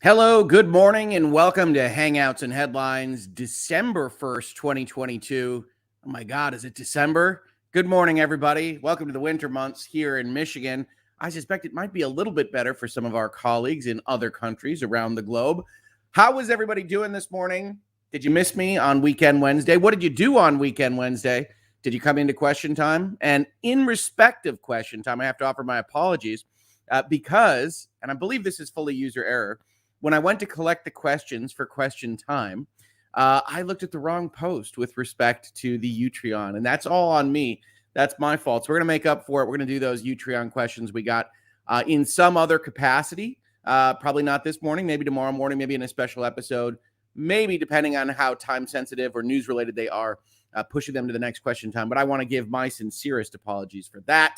Hello, good morning, and welcome to Hangouts and Headlines, December 1st, 2022. Oh my God, is it December? Good morning, everybody. Welcome to the winter months here in Michigan. I suspect it might be a little bit better for some of our colleagues in other countries around the globe. How is everybody doing this morning? Did you miss me on Weekend Wednesday? What did you do on Weekend Wednesday? Did you come into question time? And in respect of question time, I have to offer my apologies because, and I believe this is fully user error, when I went to collect the questions for question time, I looked at the wrong post with respect to the Utreon, and that's all on me. That's my fault. So we're going to make up for it. We're going to do those Utreon questions we got in some other capacity. Probably not this morning, maybe tomorrow morning, maybe in a special episode, maybe depending on how time sensitive or news related they are, pushing them to the next question time. But I want to give my sincerest apologies for that.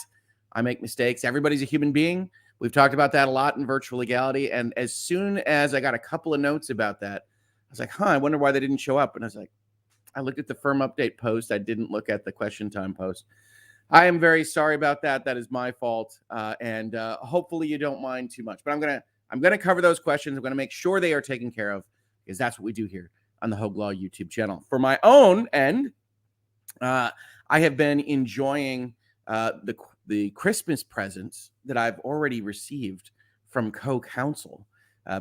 I make mistakes. Everybody's a human being. We've talked about that a lot in virtual legality. And as soon as I got a couple of notes about that, I was like, I wonder why they didn't show up. And I was like, I looked at the firm update post. I didn't look at the question time post. I am very sorry about that. That is my fault. And hopefully you don't mind too much. But I'm gonna cover those questions. I'm gonna make sure they are taken care of, because that's what we do here on the Hoeg Law YouTube channel. For my own end, I have been enjoying the Christmas presents that I've already received from COUNSEL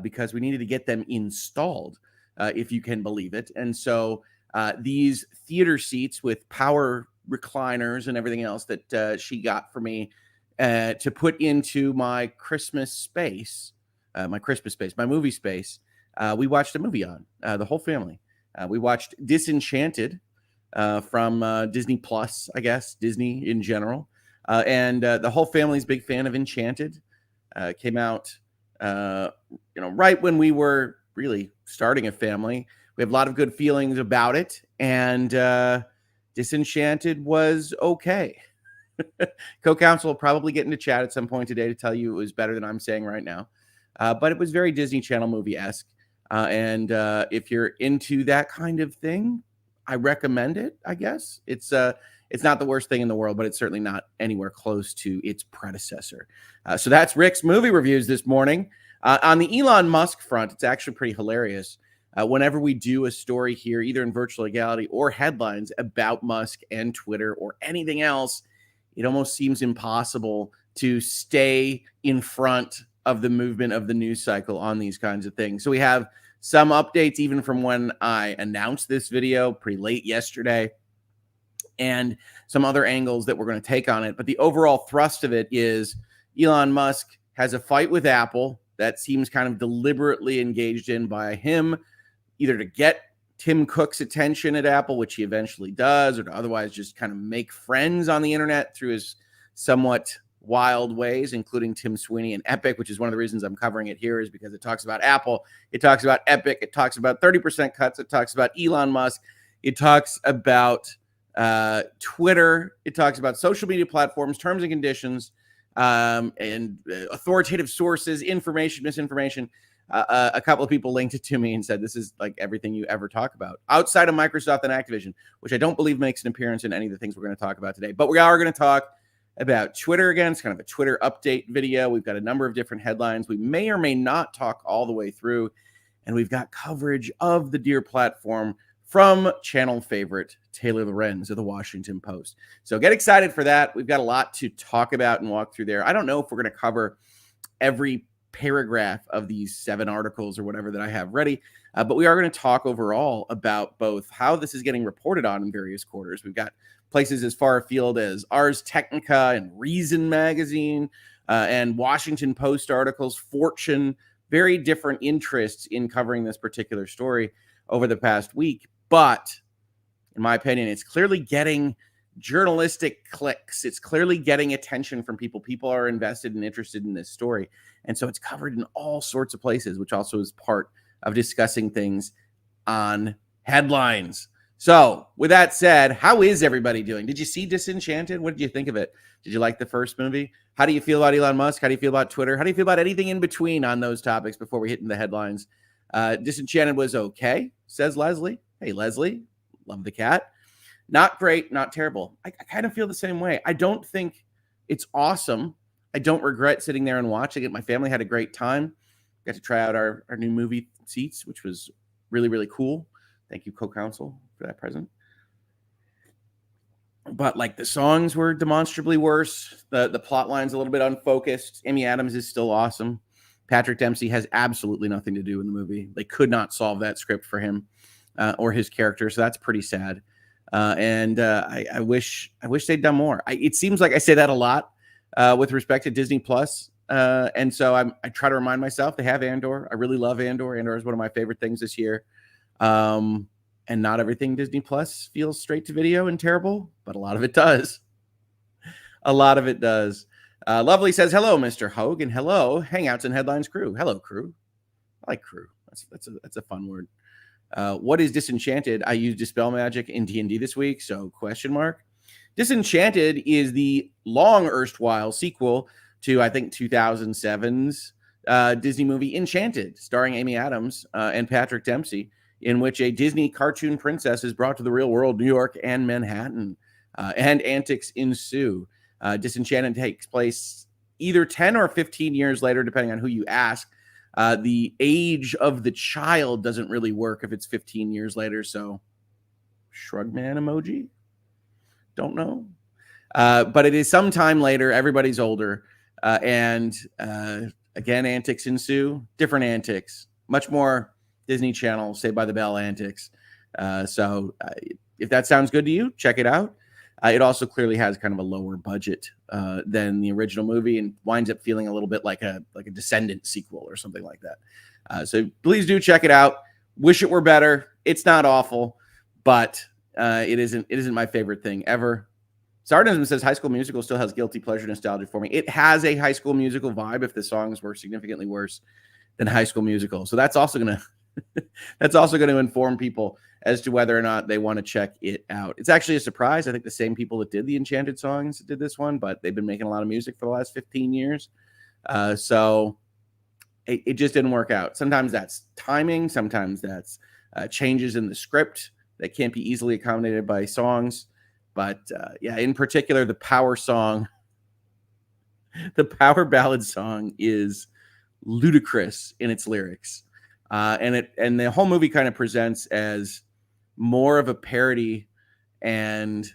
because we needed to get them installed, if you can believe it. And so these theater seats with power recliners and everything else that she got for me to put into my Christmas space, my movie space, we watched a movie on, the whole family. We watched Disenchanted from Disney Plus, I guess, Disney in general. And the whole family's a big fan of Enchanted. Came out, right when we were really starting a family. We have a lot of good feelings about it, and Disenchanted was okay. Co-counsel will probably get into chat at some point today to tell you it was better than I'm saying right now. But it was very Disney Channel movie-esque. And if you're into that kind of thing, I recommend it, I guess. It's not the worst thing in the world, but it's certainly not anywhere close to its predecessor. So that's Rick's movie reviews this morning. On the Elon Musk front, it's actually pretty hilarious. Whenever we do a story here, either in virtual legality or headlines about Musk and Twitter or anything else, it almost seems impossible to stay in front of the movement of the news cycle on these kinds of things. So we have some updates even from when I announced this video pretty late yesterday, and some other angles that we're going to take on it. But the overall thrust of it is Elon Musk has a fight with Apple that seems kind of deliberately engaged in by him, either to get Tim Cook's attention at Apple, which he eventually does, or to otherwise just kind of make friends on the internet through his somewhat wild ways, including Tim Sweeney and Epic, which is one of the reasons I'm covering it here, is because it talks about Apple, it talks about Epic, it talks about 30% cuts, it talks about Elon Musk, it talks about Twitter, it talks about social media platforms, terms and conditions, and authoritative sources, information, misinformation. A couple of people linked it to me and said, this is like everything you ever talk about outside of Microsoft and Activision, which I don't believe makes an appearance in any of the things we're going to talk about today. But we are going to talk about Twitter again. It's kind of a Twitter update video. We've got a number of different headlines. We may or may not talk all the way through, and we've got coverage of the Deer platform from channel favorite Taylor Lorenz of the Washington Post. So get excited for that. We've got a lot to talk about and walk through there. I don't know if we're going to cover every paragraph of these 7 articles or whatever that I have ready, but we are going to talk overall about both how this is getting reported on in various quarters. We've got places as far afield as Ars Technica and Reason Magazine and Washington Post articles, Fortune, very different interests in covering this particular story over the past week. But in my opinion, it's clearly getting journalistic clicks. It's clearly getting attention from people. People are invested and interested in this story. And so it's covered in all sorts of places, which also is part of discussing things on headlines. So with that said, how is everybody doing? Did you see Disenchanted? What did you think of it? Did you like the first movie? How do you feel about Elon Musk? How do you feel about Twitter? How do you feel about anything in between on those topics before we hit into the headlines? Disenchanted was okay, says Leslie. Hey, Leslie, love the cat. Not great, not terrible. I kind of feel the same way. I don't think it's awesome. I don't regret sitting there and watching it. My family had a great time. got to try out our new movie seats, which was really, really cool. Thank you, co-counsel, for that present. But like the songs were demonstrably worse. The plot line's a little bit unfocused. Amy Adams is still awesome. Patrick Dempsey has absolutely nothing to do in the movie. They could not solve that script for him or his character, so that's pretty sad. I wish they'd done more. It seems like I say that a lot with respect to Disney Plus, and so I try to remind myself they have Andor. I really love Andor. Andor is one of my favorite things this year. And not everything Disney Plus feels straight to video and terrible, but a lot of it does. A lot of it does. Lovely says, hello, Mr. Hoeg, and hello, Hangouts and Headlines crew. Hello, crew. I like crew. That's a fun word. What is Disenchanted? I used Dispel Magic in D&D this week, so question mark. Disenchanted is the long erstwhile sequel to, I think, 2007's Disney movie Enchanted, starring Amy Adams and Patrick Dempsey, in which a Disney cartoon princess is brought to the real world, New York and Manhattan, and antics ensue. Disenchanted takes place either 10 or 15 years later, depending on who you ask. The age of the child doesn't really work if it's 15 years later, so shrug man emoji? Don't know. But it is sometime later. Everybody's older. Again, antics ensue. Different antics. Much more Disney Channel, Saved by the Bell antics. So if that sounds good to you, check it out. It also clearly has kind of a lower budget than the original movie and winds up feeling a little bit like a Descendant sequel or something like that. So please do check it out. Wish it were better. It's not awful, but it isn't my favorite thing ever. Sardinism says High School Musical still has guilty pleasure nostalgia for me. It has a High School Musical vibe if the songs were significantly worse than High School Musical. So that's also going to inform people as to whether or not they want to check it out. It's actually a surprise. I think the same people that did the Enchanted songs did this one, but they've been making a lot of music for the last 15 years. So it just didn't work out. Sometimes that's timing. Sometimes that's changes in the script that can't be easily accommodated by songs. But in particular, the power ballad song is ludicrous in its lyrics. And the whole movie kind of presents as more of a parody and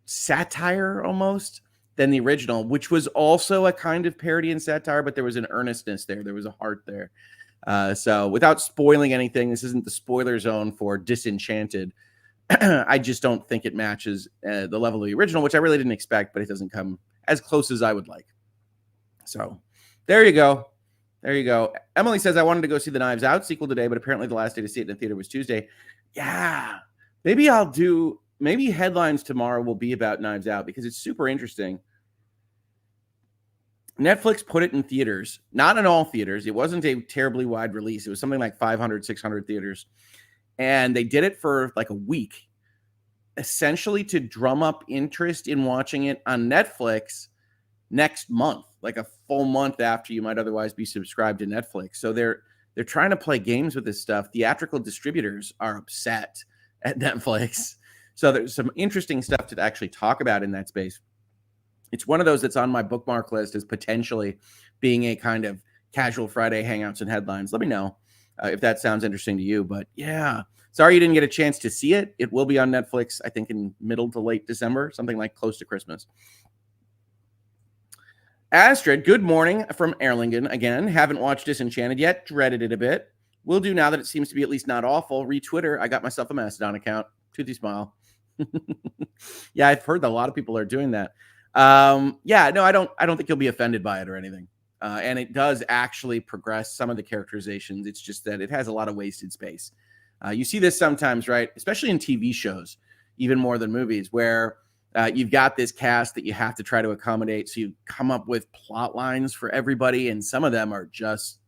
satire almost than the original, which was also a kind of parody and satire, but there was an earnestness there. There was a heart there. So without spoiling anything, this isn't the spoiler zone for Disenchanted. I just don't think it matches the level of the original, which I really didn't expect, but it doesn't come as close as I would like. So there you go. There you go. Emily says, I wanted to go see the Knives Out sequel today, but apparently the last day to see it in the theater was Tuesday. Yeah, maybe headlines tomorrow will be about Knives Out because it's super interesting. Netflix put it in theaters, not in all theaters. It wasn't a terribly wide release. It was something like 500, 600 theaters. And they did it for like a week, essentially to drum up interest in watching it on Netflix next month, like a full month after you might otherwise be subscribed to Netflix. So they're trying to play games with this stuff. Theatrical distributors are upset at Netflix. So there's some interesting stuff to actually talk about in that space. It's one of those that's on my bookmark list as potentially being a kind of casual Friday hangouts and headlines. Let me know if that sounds interesting to you. But yeah, sorry you didn't get a chance to see it. It will be on Netflix, I think, in middle to late December, something like close to Christmas. Astrid, good morning from Erlangen again. Haven't watched Disenchanted yet. Dreaded it a bit. Will do now that it seems to be at least not awful. Retwitter. I got myself a Mastodon account. Toothy smile. Yeah, I've heard that a lot of people are doing that. No, I don't think you'll be offended by it or anything. And it does actually progress some of the characterizations. It's just that it has a lot of wasted space. You see this sometimes, right? Especially in TV shows, even more than movies, where you've got this cast that you have to try to accommodate. So you come up with plot lines for everybody, and some of them are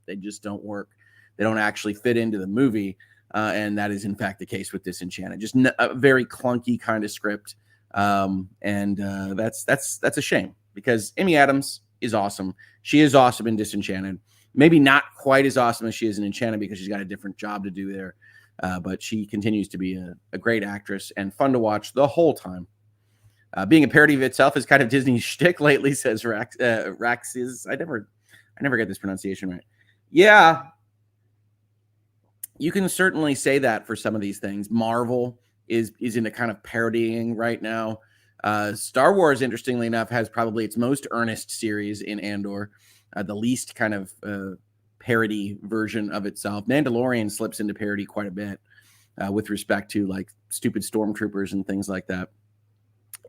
they just don't work. They don't actually fit into the movie. And that is, in fact, the case with Disenchanted. Just a very clunky kind of script. That's a shame because Amy Adams is awesome. She is awesome in Disenchanted. Maybe not quite as awesome as she is in Enchanted because she's got a different job to do there. But she continues to be a great actress and fun to watch the whole time. Being a parody of itself is kind of Disney's shtick lately, says Raxis. I I never get this pronunciation right. Yeah, you can certainly say that for some of these things. Marvel is into kind of parodying right now. Star Wars, interestingly enough, has probably its most earnest series in Andor, the least kind of parody version of itself. Mandalorian slips into parody quite a bit with respect to like stupid stormtroopers and things like that.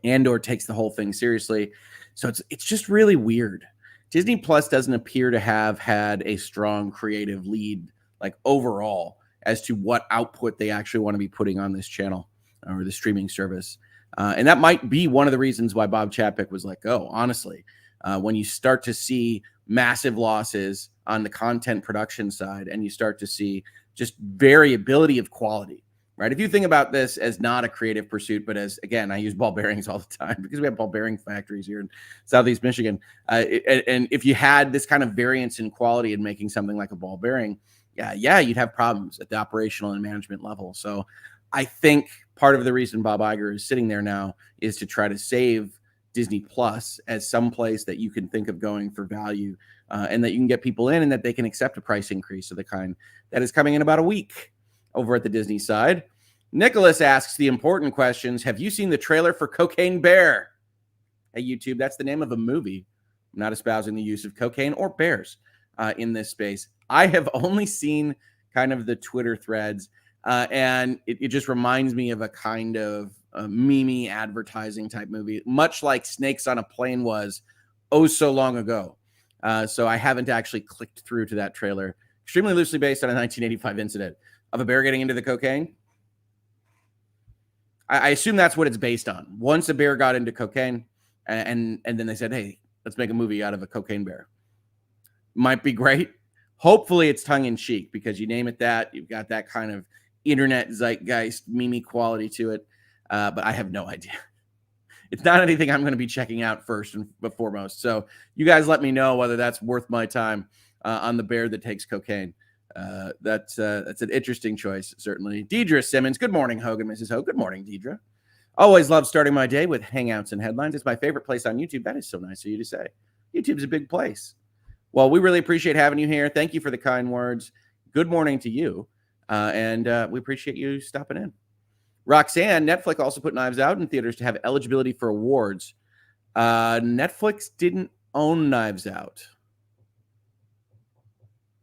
Andor takes the whole thing seriously. So it's just really weird. Disney Plus doesn't appear to have had a strong creative lead, like overall, as to what output they actually want to be putting on this channel or the streaming service. And that might be one of the reasons why Bob Chapek was let go, honestly. When you start to see massive losses on the content production side and you start to see just variability of quality, right? If you think about this as not a creative pursuit, but as, again, I use ball bearings all the time because we have ball bearing factories here in Southeast Michigan. And if you had this kind of variance in quality in making something like a ball bearing, yeah, you'd have problems at the operational and management level. So I think part of the reason Bob Iger is sitting there now is to try to save Disney Plus as some place that you can think of going for value and that you can get people in and that they can accept a price increase of the kind that is coming in about a week over at the Disney side. Nicholas asks the important questions. Have you seen the trailer for Cocaine Bear? Hey, YouTube, that's the name of a movie. I'm not espousing the use of cocaine or bears in this space. I have only seen kind of the Twitter threads, and it just reminds me of a kind of meme advertising type movie, much like Snakes on a Plane was oh so long ago. So I haven't actually clicked through to that trailer. Extremely loosely based on a 1985 incident of a bear getting into the cocaine. I assume that's what it's based on. Once a bear got into cocaine, and then they said, hey, let's make a movie out of a cocaine bear. Might be great. Hopefully it's tongue-in-cheek because you name it that, you've got that kind of internet zeitgeist, meme quality to it. But I have no idea. It's not anything I'm going to be checking out first and foremost. So you guys let me know whether that's worth my time on the bear that takes cocaine. That's an interesting choice, certainly. Deidre Simmons, good morning, Hoeg and Mrs. Hoeg. Good morning, Deidre. Always love starting my day with Hangouts and Headlines. It's my favorite place on YouTube. That is so nice of you to say. YouTube's a big place. Well, we really appreciate having you here. Thank you for the kind words. Good morning to you. And we appreciate you stopping in. Roxanne, Netflix also put Knives Out in theaters to have eligibility for awards. Netflix didn't own Knives Out.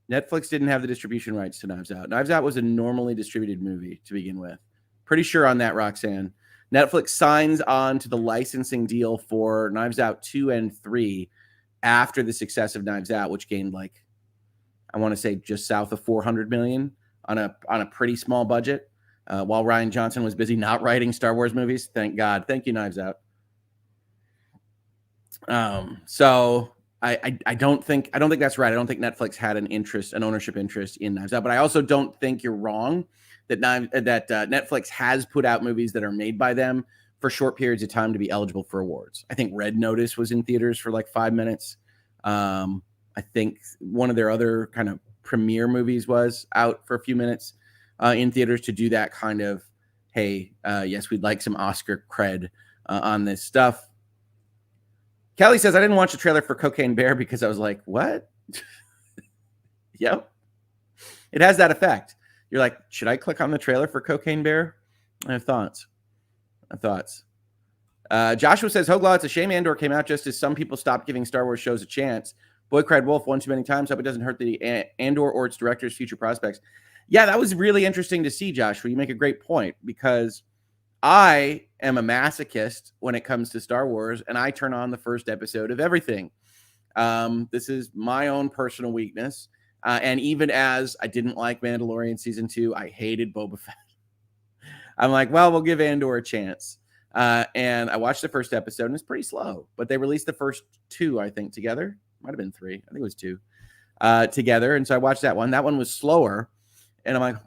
Netflix didn't have the distribution rights to Knives Out. Knives Out was a normally distributed movie to begin with. Pretty sure on that, Roxanne. Netflix signs on to the licensing deal for Knives Out 2 and 3 after the success of Knives Out, which gained like, I want to say just south of 400 million on a pretty small budget, while Rian Johnson was busy not writing Star Wars movies. Thank God. Thank you, Knives Out. So I don't think that's right. I don't think Netflix had an ownership interest in Knives Out, but I also don't think you're wrong that Netflix has put out movies that are made by them for short periods of time to be eligible for awards. I think Red Notice was in theaters for like 5 minutes. I think one of their other kind of premiere movies was out for a few minutes in theaters to do that kind of, hey, yes, we'd like some Oscar cred on this stuff. Kelly says, I didn't watch the trailer for Cocaine Bear because I was like, what? Yep. It has that effect. You're like, should I click on the trailer for Cocaine Bear? I have thoughts. Joshua says, Hoeg Law, it's a shame Andor came out just as some people stopped giving Star Wars shows a chance. Boy cried wolf one too many times. Hope it doesn't hurt the Andor or its director's future prospects. Yeah, that was really interesting to see, Joshua. You make a great point because I am a masochist when it comes to Star Wars, and I turn on the first episode of everything. This is my own personal weakness. And even as I didn't like Mandalorian Season 2, I hated Boba Fett. I'm like, well, we'll give Andor a chance. And I watched the first episode, and it's pretty slow. But they released the first 2, I think, together. Might have been 3. I think it was 2 together. And so I watched that one. That one was slower. And I'm like,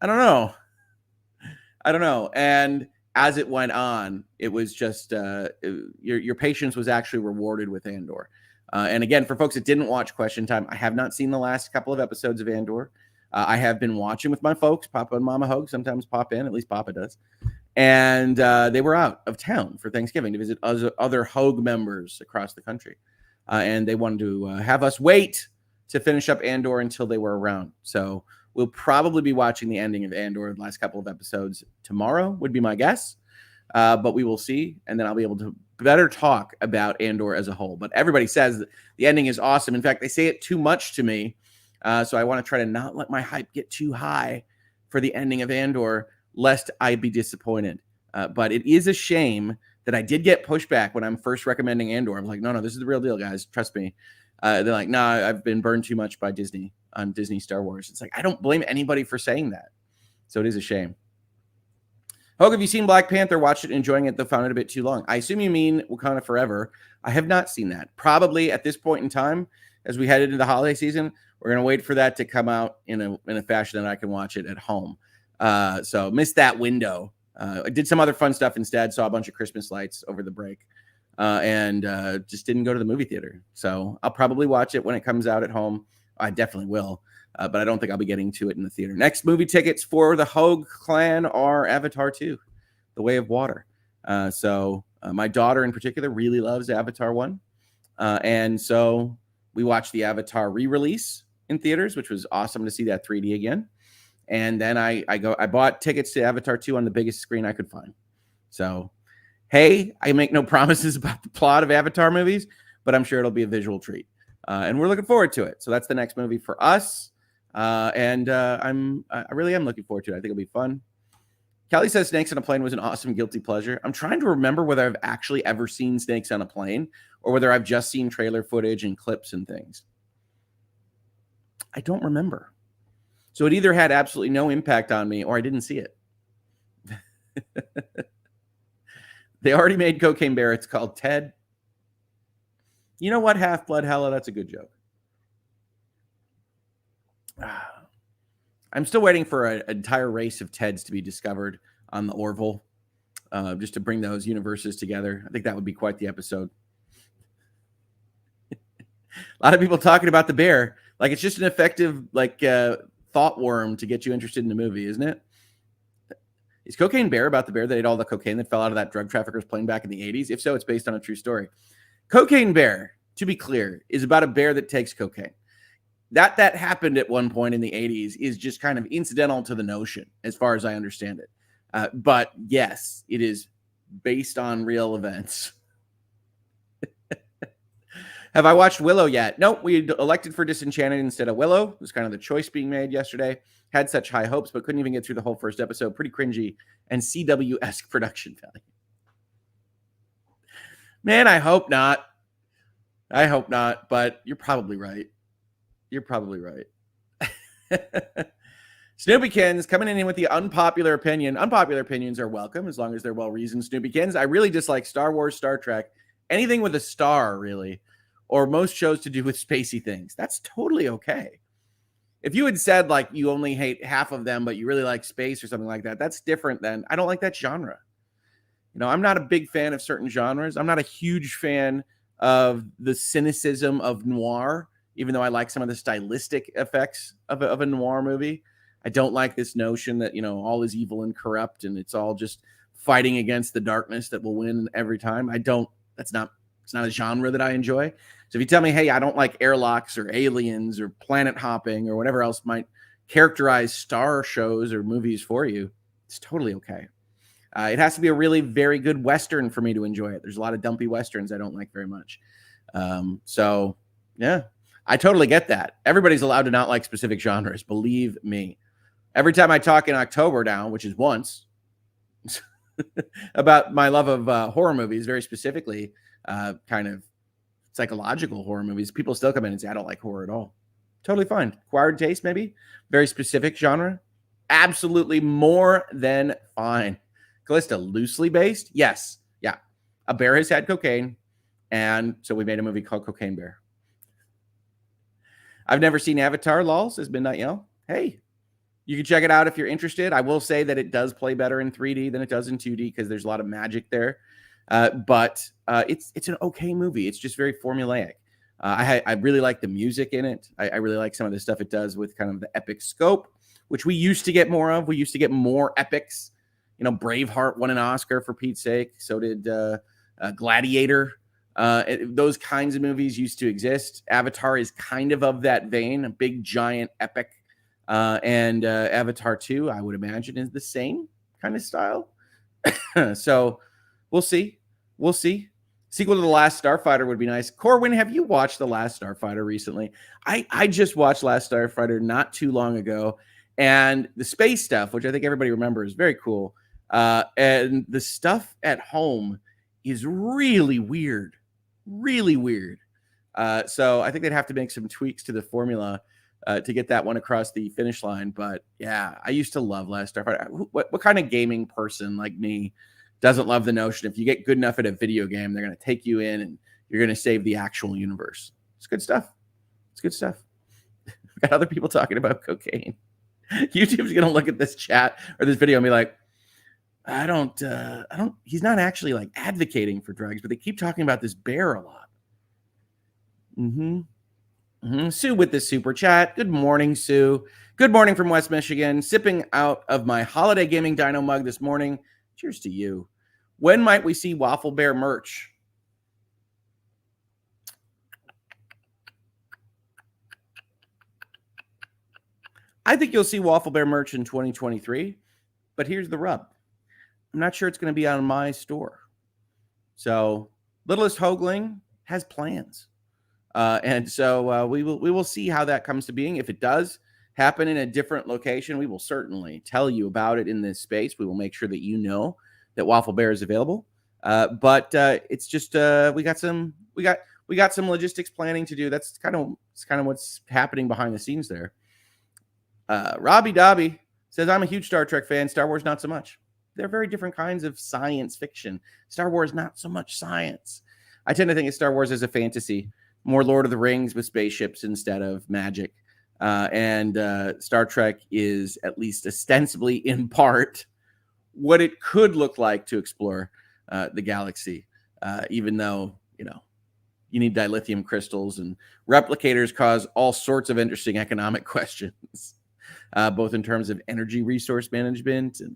I don't know. And as it went on, it was just your patience was actually rewarded with Andor. And again, for folks that didn't watch Question Time, I have not seen the last couple of episodes of Andor. I have been watching with my folks, Papa and Mama Hoeg, sometimes pop in, at least Papa does. And they were out of town for Thanksgiving to visit other Hoeg members across the country. and they wanted to have us wait to finish up Andor until they were around. So we'll probably be watching the ending of Andor, the last couple of episodes tomorrow, would be my guess. But we will see, and then I'll be able to better talk about Andor as a whole. But everybody says that the ending is awesome. In fact, they say it too much to me, so I want to try to not let my hype get too high for the ending of Andor, lest I be disappointed. But it is a shame that I did get pushback when I'm first recommending Andor. I'm like, no, this is the real deal, guys. Trust me. They're like, nah, I've been burned too much by Disney on Disney Star Wars. It's like, I don't blame anybody for saying that. So it is a shame. Hoeg, have you seen Black Panther? Watched it, enjoying it, though found it a bit too long. I assume you mean Wakanda Forever. I have not seen that. Probably at this point in time, as we head into the holiday season, we're going to wait for that to come out in a fashion that I can watch it at home. So missed that window. I did some other fun stuff instead, saw a bunch of Christmas lights over the break, and just didn't go to the movie theater. So I'll probably watch it when it comes out at home. I definitely will. But I don't think I'll be getting to it in the theater. Next movie tickets for the Hoeg clan are Avatar 2, The Way of Water. So my daughter in particular really loves Avatar 1. And so we watched the Avatar re-release in theaters, which was awesome to see that 3D again. And then I bought tickets to Avatar 2 on the biggest screen I could find. So, hey, I make no promises about the plot of Avatar movies, but I'm sure it'll be a visual treat. And we're looking forward to it. So that's the next movie for us. I really am looking forward to it. I think it'll be fun. Kelly says Snakes on a Plane was an awesome guilty pleasure. I'm trying to remember whether I've actually ever seen Snakes on a Plane or whether I've just seen trailer footage and clips and things. I don't remember. So it either had absolutely no impact on me or I didn't see it. They already made Cocaine Bear. It's called Ted. You know what, Half-Blood Hella? That's a good joke. I'm still waiting for an entire race of Teds to be discovered on the Orville, just to bring those universes together. I think that would be quite the episode. A lot of people talking about the bear. Like, it's just an effective, thought worm to get you interested in the movie, isn't it? Is Cocaine Bear about the bear that ate all the cocaine that fell out of that drug trafficker's plane back in the 80s? If so, it's based on a true story. Cocaine Bear, to be clear, is about a bear that takes cocaine. That happened at one point in the 80s is just kind of incidental to the notion, as far as I understand it. But yes, it is based on real events. Have I watched Willow yet? Nope, we elected for Disenchanted instead of Willow. It was kind of the choice being made yesterday. Had such high hopes, but couldn't even get through the whole first episode. Pretty cringy and CW-esque production value. Man, I hope not. But you're probably right. Snoopykins coming in with the unpopular opinion. Unpopular opinions are welcome as long as they're well-reasoned. Snoopykins, I really dislike Star Wars, Star Trek, anything with a star, really, or most shows to do with spacey things. That's totally okay. If you had said, like, you only hate half of them, but you really like space or something like that, that's different than, I don't like that genre. You know, I'm not a big fan of certain genres. I'm not a huge fan of the cynicism of noir, even though I like some of the stylistic effects of a noir movie. I don't like this notion that, you know, all is evil and corrupt and it's all just fighting against the darkness that will win every time. It's not a genre that I enjoy. So if you tell me, hey, I don't like airlocks or aliens or planet hopping or whatever else might characterize star shows or movies for you, it's totally okay. It has to be a really very good Western for me to enjoy it. There's a lot of dumpy Westerns I don't like very much. So, yeah, I totally get that. Everybody's allowed to not like specific genres, believe me. Every time I talk in October now, which is once, about my love of horror movies, very specifically kind of psychological horror movies, people still come in and say, I don't like horror at all. Totally fine. Acquired taste, maybe. Very specific genre. Absolutely more than fine. Callista, loosely based? Yes. Yeah. A bear has had cocaine, and so we made a movie called Cocaine Bear. I've never seen Avatar, lol, says Midnight Yell. Hey, you can check it out if you're interested. I will say that it does play better in 3D than it does in 2D because there's a lot of magic there. But it's an okay movie. It's just very formulaic. I really like the music in it. I really like some of the stuff it does with kind of the epic scope, which we used to get more of. We used to get more epics. You know, Braveheart won an Oscar for Pete's sake. So did Gladiator. Those kinds of movies used to exist. Avatar is kind of that vein, a big, giant epic. And Avatar 2, I would imagine, is the same kind of style. So we'll see. We'll see. Sequel to The Last Starfighter would be nice. Corwin, have you watched The Last Starfighter recently? I just watched Last Starfighter not too long ago. And the space stuff, which I think everybody remembers, is very cool. And the stuff at home is really weird. Really weird. So I think they'd have to make some tweaks to the formula to get that one across the finish line. But yeah, I used to love Last Starfighter. What kind of gaming person like me doesn't love the notion if you get good enough at a video game, they're going to take you in and you're going to save the actual universe? It's good stuff. It's good stuff. We've got other people talking about cocaine. YouTube's going to look at this chat or this video and be like, I don't, he's not actually like advocating for drugs, but they keep talking about this bear a lot. Sue with the super chat. Good morning, Sue. Good morning from West Michigan. Sipping out of my holiday gaming dino mug this morning. Cheers to you. When might we see Waffle Bear merch? I think you'll see Waffle Bear merch in 2023, but here's the rub. I'm not sure it's going to be on my store. So Littlest Hoagling has plans. And so we will see how that comes to being. If it does happen in a different location, we will certainly tell you about it in this space. We will make sure that you know that Waffle Bear is available. But it's just we got some logistics planning to do. That's kind of what's happening behind the scenes there. Robbie Dobby says, I'm a huge Star Trek fan. Star Wars, not so much. They're very different kinds of science fiction. Star Wars, not so much science. I tend to think of Star Wars as a fantasy, more Lord of the Rings with spaceships instead of magic. And Star Trek is, at least ostensibly in part, what it could look like to explore the galaxy, even though, you need dilithium crystals, and replicators cause all sorts of interesting economic questions, both in terms of energy resource management and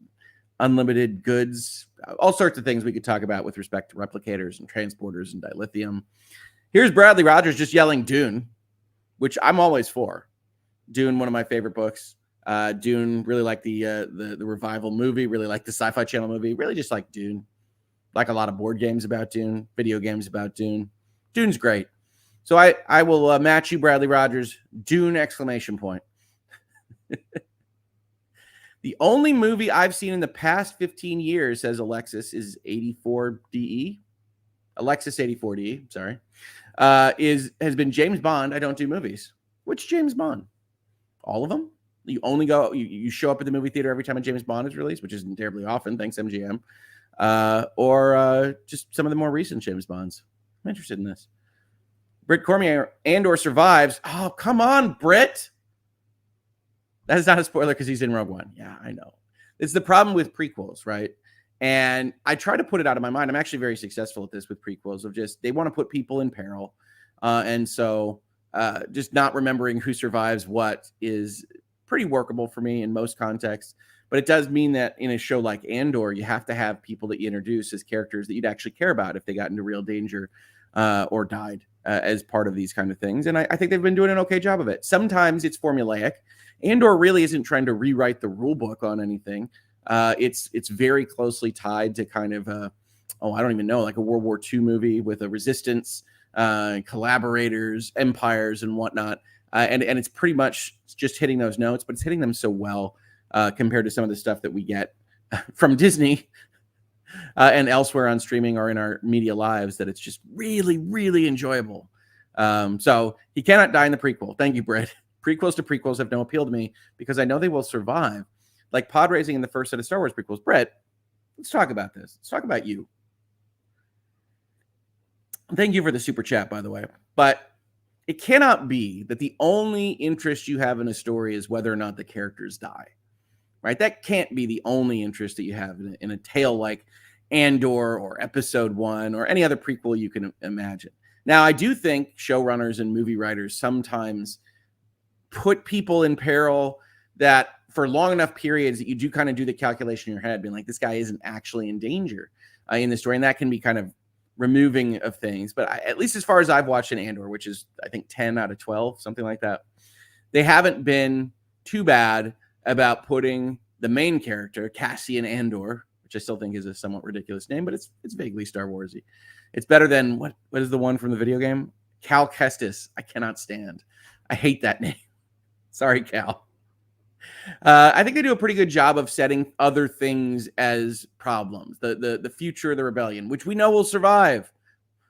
unlimited goods, all sorts of things we could talk about with respect to replicators and transporters and dilithium. Here's Bradley Rogers just yelling Dune, which I'm always for. Dune, one of my favorite books. Dune, really like the revival movie, really like the Sci-Fi Channel movie, really just like Dune. Like a lot of board games about Dune, video games about Dune. Dune's great. So I will match you, Bradley Rogers. Dune, exclamation point. The only movie I've seen in the past 15 years, says Alexis, is 84DE. Alexis 84DE, sorry. Has been James Bond. I don't do movies. Which James Bond? All of them? You only go, you show up at the movie theater every time a James Bond is released, which isn't terribly often, thanks MGM. Or just some of the more recent James Bonds. I'm interested in this. Britt Cormier and/or survives. Oh, come on, Britt. That is not a spoiler because he's in Rogue One. Yeah, I know. It's the problem with prequels, right? And I try to put it out of my mind. I'm actually very successful at this with prequels of just, they want to put people in peril. And so just not remembering who survives what is pretty workable for me in most contexts. But it does mean that in a show like Andor, you have to have people that you introduce as characters that you'd actually care about if they got into real danger or died as part of these kind of things. And I think they've been doing an okay job of it. Sometimes it's formulaic. Andor really isn't trying to rewrite the rule book on anything. It's very closely tied to kind of, I don't even know, like a World War II movie with a resistance, collaborators, empires, and whatnot. And it's pretty much just hitting those notes, but it's hitting them so well compared to some of the stuff that we get from Disney and elsewhere on streaming or in our media lives, that it's just really, really enjoyable. So he cannot die in the prequel. Thank you, Brett. Prequels to prequels have no appeal to me because I know they will survive. Like pod racing in the first set of Star Wars prequels. Brett, let's talk about this. Let's talk about you. Thank you for the super chat, by the way. But it cannot be that the only interest you have in a story is whether or not the characters die, right? That can't be the only interest that you have in a tale like Andor or Episode 1 or any other prequel you can imagine. Now, I do think showrunners and movie writers sometimes put people in peril that for long enough periods that you do kind of do the calculation in your head, being like, this guy isn't actually in danger in the story. And that can be kind of removing of things. But at least as far as I've watched in Andor, which is, I think, 10 out of 12, something like that, they haven't been too bad about putting the main character, Cassian Andor, which I still think is a somewhat ridiculous name, but it's vaguely Star Warsy. It's better than, what is the one from the video game? Cal Kestis. I cannot stand. I hate that name. Sorry, Cal. I think they do a pretty good job of setting other things as problems. The future of the rebellion, which we know will survive,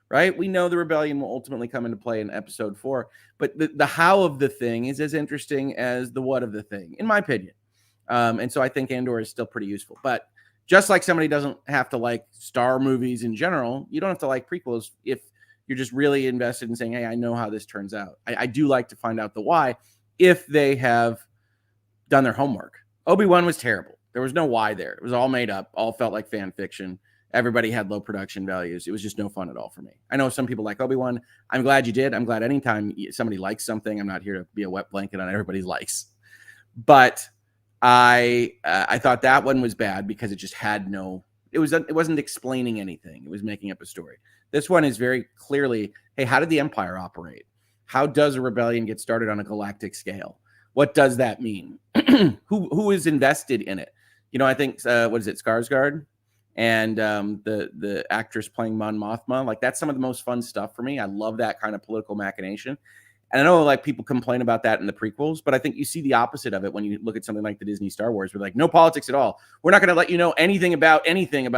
right? We know the rebellion will ultimately come into play in episode 4, but the how of the thing is as interesting as the what of the thing, in my opinion. And so I think Andor is still pretty useful. But just like somebody doesn't have to like Star movies in general, you don't have to like prequels if you're just really invested in saying, hey, I know how this turns out. I do like to find out the why if they have done their homework. Obi-Wan was terrible. There was no why there. It was all made up, all felt like fan fiction. Everybody had low production values. It was just no fun at all for me. I know some people like Obi-Wan. I'm glad you did. I'm glad anytime somebody likes something, I'm not here to be a wet blanket on everybody's likes. But I thought that one was bad because it just had no, it wasn't explaining anything. It was making up a story. This one is very clearly, hey, how did the Empire operate? How does a rebellion get started on a galactic scale? What does that mean? Who is invested in it? You know, I think, what is it, Skarsgård? And the actress playing Mon Mothma, like that's some of the most fun stuff for me. I love that kind of political machination. And I know like people complain about that in the prequels, but I think you see the opposite of it when you look at something like the Disney Star Wars. We're like, no politics at all. We're not going to let you know anything about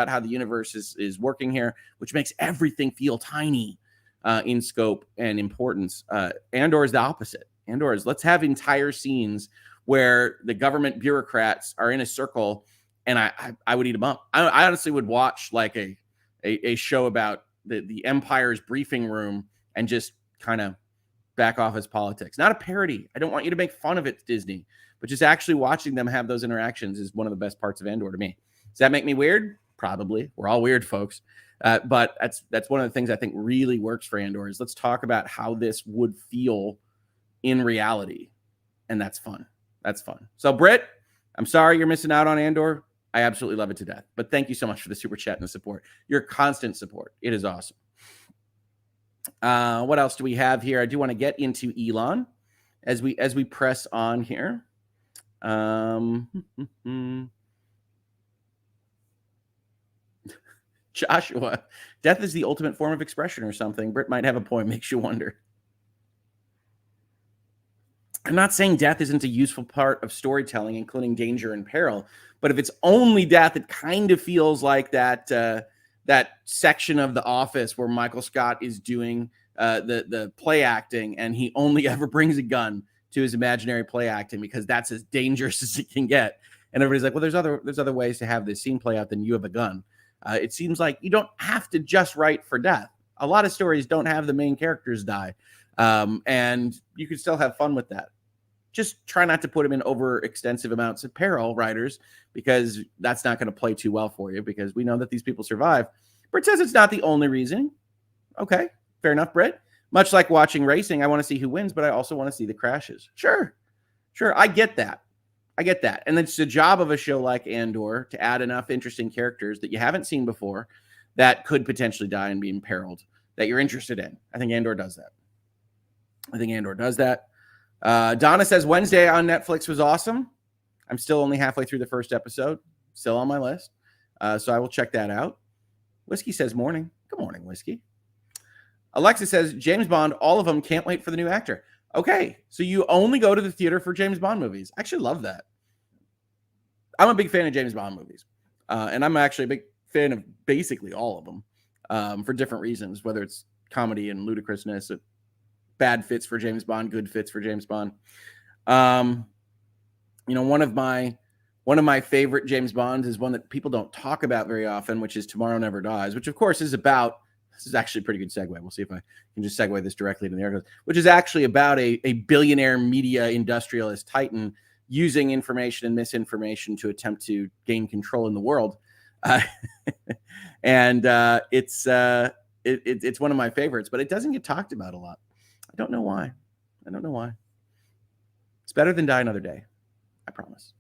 how the universe is working here, which makes everything feel tiny in scope and importance. Andor is the opposite. Andor is, let's have entire scenes where the government bureaucrats are in a circle, and I would eat them up. I honestly would watch like a show about the Empire's briefing room and just kind of back office politics. Not a parody. I don't want you to make fun of it, Disney, but just actually watching them have those interactions is one of the best parts of Andor to me. Does that make me weird? Probably. We're all weird, folks. But that's one of the things I think really works for Andor is let's talk about how this would feel in reality. And that's fun. That's fun. So Britt, I'm sorry you're missing out on Andor. I absolutely love it to death. But thank you so much for the super chat and the support. Your constant support. It is awesome. What else do we have here? I do want to get into Elon as we press on here. Joshua, death is the ultimate form of expression or something. Britt might have a point. Makes you wonder. I'm not saying death isn't a useful part of storytelling, including danger and peril. But if it's only death, it kind of feels like that section of The Office where Michael Scott is doing the play acting, and he only ever brings a gun to his imaginary play acting because that's as dangerous as it can get. And everybody's like, well, there's other ways to have this scene play out than you have a gun. It seems like you don't have to just write for death. A lot of stories don't have the main characters die, and you can still have fun with that. Just try not to put them in over extensive amounts of peril, writers, because that's not going to play too well for you because we know that these people survive. Britt says it's not the only reason. Okay, fair enough, Britt. Much like watching racing, I want to see who wins, but I also want to see the crashes. Sure. I get that. And it's the job of a show like Andor to add enough interesting characters that you haven't seen before that could potentially die and be imperiled that you're interested in. I think Andor does that. Donna says Wednesday on Netflix was awesome. I'm still only halfway through the first episode. Still on my list. So I will check that out. Whiskey says morning. Good morning, Whiskey. Alexa says James Bond, all of them, can't wait for the new actor. Okay, so you only go to the theater for James Bond movies. I actually love that. I'm a big fan of James Bond movies. And I'm actually a big fan of basically all of them for different reasons, whether it's comedy and ludicrousness, bad fits for James Bond, good fits for James Bond. One of my favorite James Bonds is one that people don't talk about very often, which is Tomorrow Never Dies, which of course is about, this is actually a pretty good segue. We'll see if I can just segue this directly to the articles, which is actually about a billionaire media industrialist titan using information and misinformation to attempt to gain control in the world. It's one of my favorites, but it doesn't get talked about a lot. I don't know why. It's better than Die Another Day. I promise.